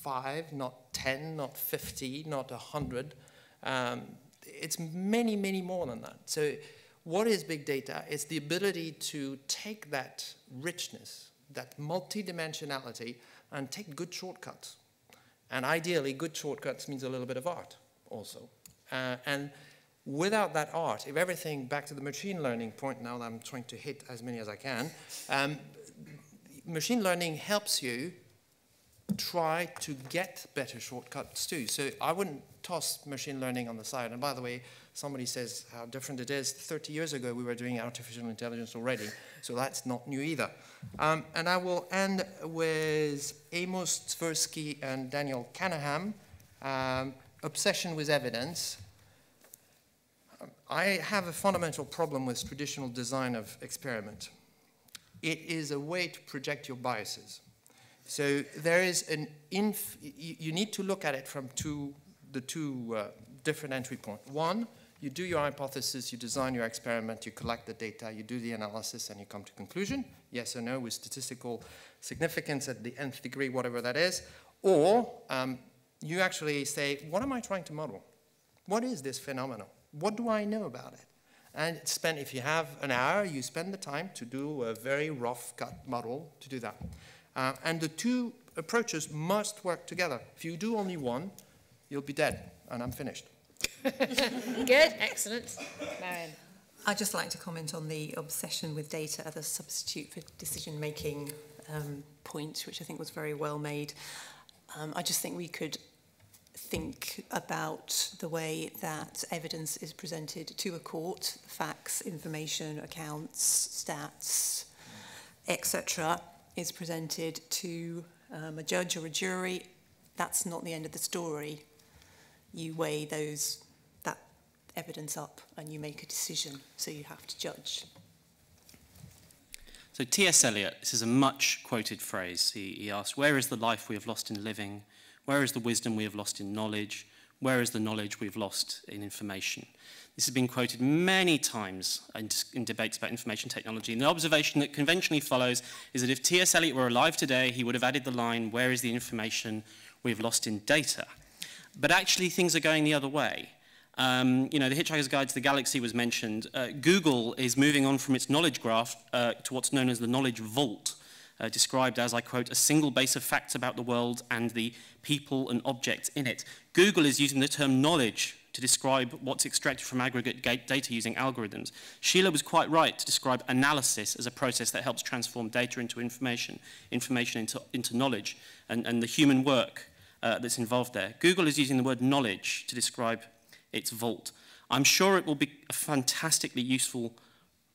5, not 10, not 50, not 100. It's many, many more than that. So what is big data? It's the ability to take that richness, that multidimensionality, and take good shortcuts. And ideally, good shortcuts means a little bit of art also. And without that art, if everything, back to the machine learning point now that I'm trying to hit as many as I can, machine learning helps you try to get better shortcuts too. So I wouldn't toss machine learning on the side. And by the way, somebody says how different it is. 30 years ago, we were doing artificial intelligence already, so that's not new either. And I will end with Amos Tversky and Daniel Canaham, obsession with evidence. I have a fundamental problem with traditional design of experiment. It is a way to project your biases. So there is you need to look at it from the two different entry points. One, you do your hypothesis, you design your experiment, you collect the data, you do the analysis, and you come to conclusion, yes or no, with statistical significance at the nth degree, whatever that is. Or you actually say, what am I trying to model? What is this phenomenon? What do I know about it? And if you have an hour, you spend the time to do a very rough cut model to do that. And the two approaches must work together. If you do only one, you'll be dead, and I'm finished. Good, excellent. Marion. I'd just like to comment on the obsession with data as a substitute for decision-making point, which I think was very well made. I just think we could think about the way that evidence is presented to a court, facts, information, accounts, stats, etc., is presented to a judge or a jury. That's not the end of the story. You weigh that evidence up and you make a decision, so you have to judge. So T.S. Eliot, this is a much quoted phrase. He asked, where is the life we have lost in living? Where is the wisdom we have lost in knowledge? Where is the knowledge we've lost in information? This has been quoted many times in debates about information technology. And the observation that conventionally follows is that if T.S. Eliot were alive today, he would have added the line, where is the information we've lost in data? But actually, things are going the other way. You know, the Hitchhiker's Guide to the Galaxy was mentioned. Google is moving on from its knowledge graph to what's known as the knowledge vault, described as, I quote, a single base of facts about the world and the people and objects in it. Google is using the term knowledge to describe what's extracted from aggregate data using algorithms. Sheila was quite right to describe analysis as a process that helps transform data into information into knowledge, and the human work that's involved there. Google is using the word knowledge to describe its vault. I'm sure it will be a fantastically useful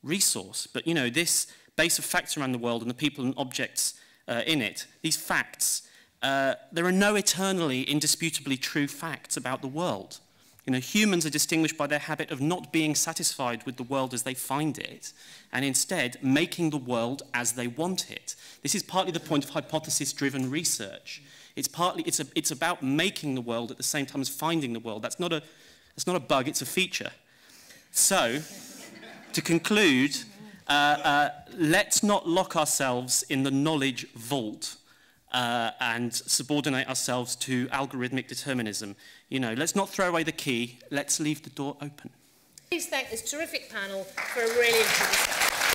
resource, but you know, this base of facts around the world and the people and objects in it, these facts, there are no eternally indisputably true facts about the world. You know, humans are distinguished by their habit of not being satisfied with the world as they find it, and instead making the world as they want it. This is partly the point of hypothesis-driven research. It's about making the world at the same time as finding the world. That's not a bug, it's a feature. So, to conclude, let's not lock ourselves in the knowledge vault and subordinate ourselves to algorithmic determinism. You know, let's not throw away the key, let's leave the door open. Please thank this terrific panel for a really interesting discussion.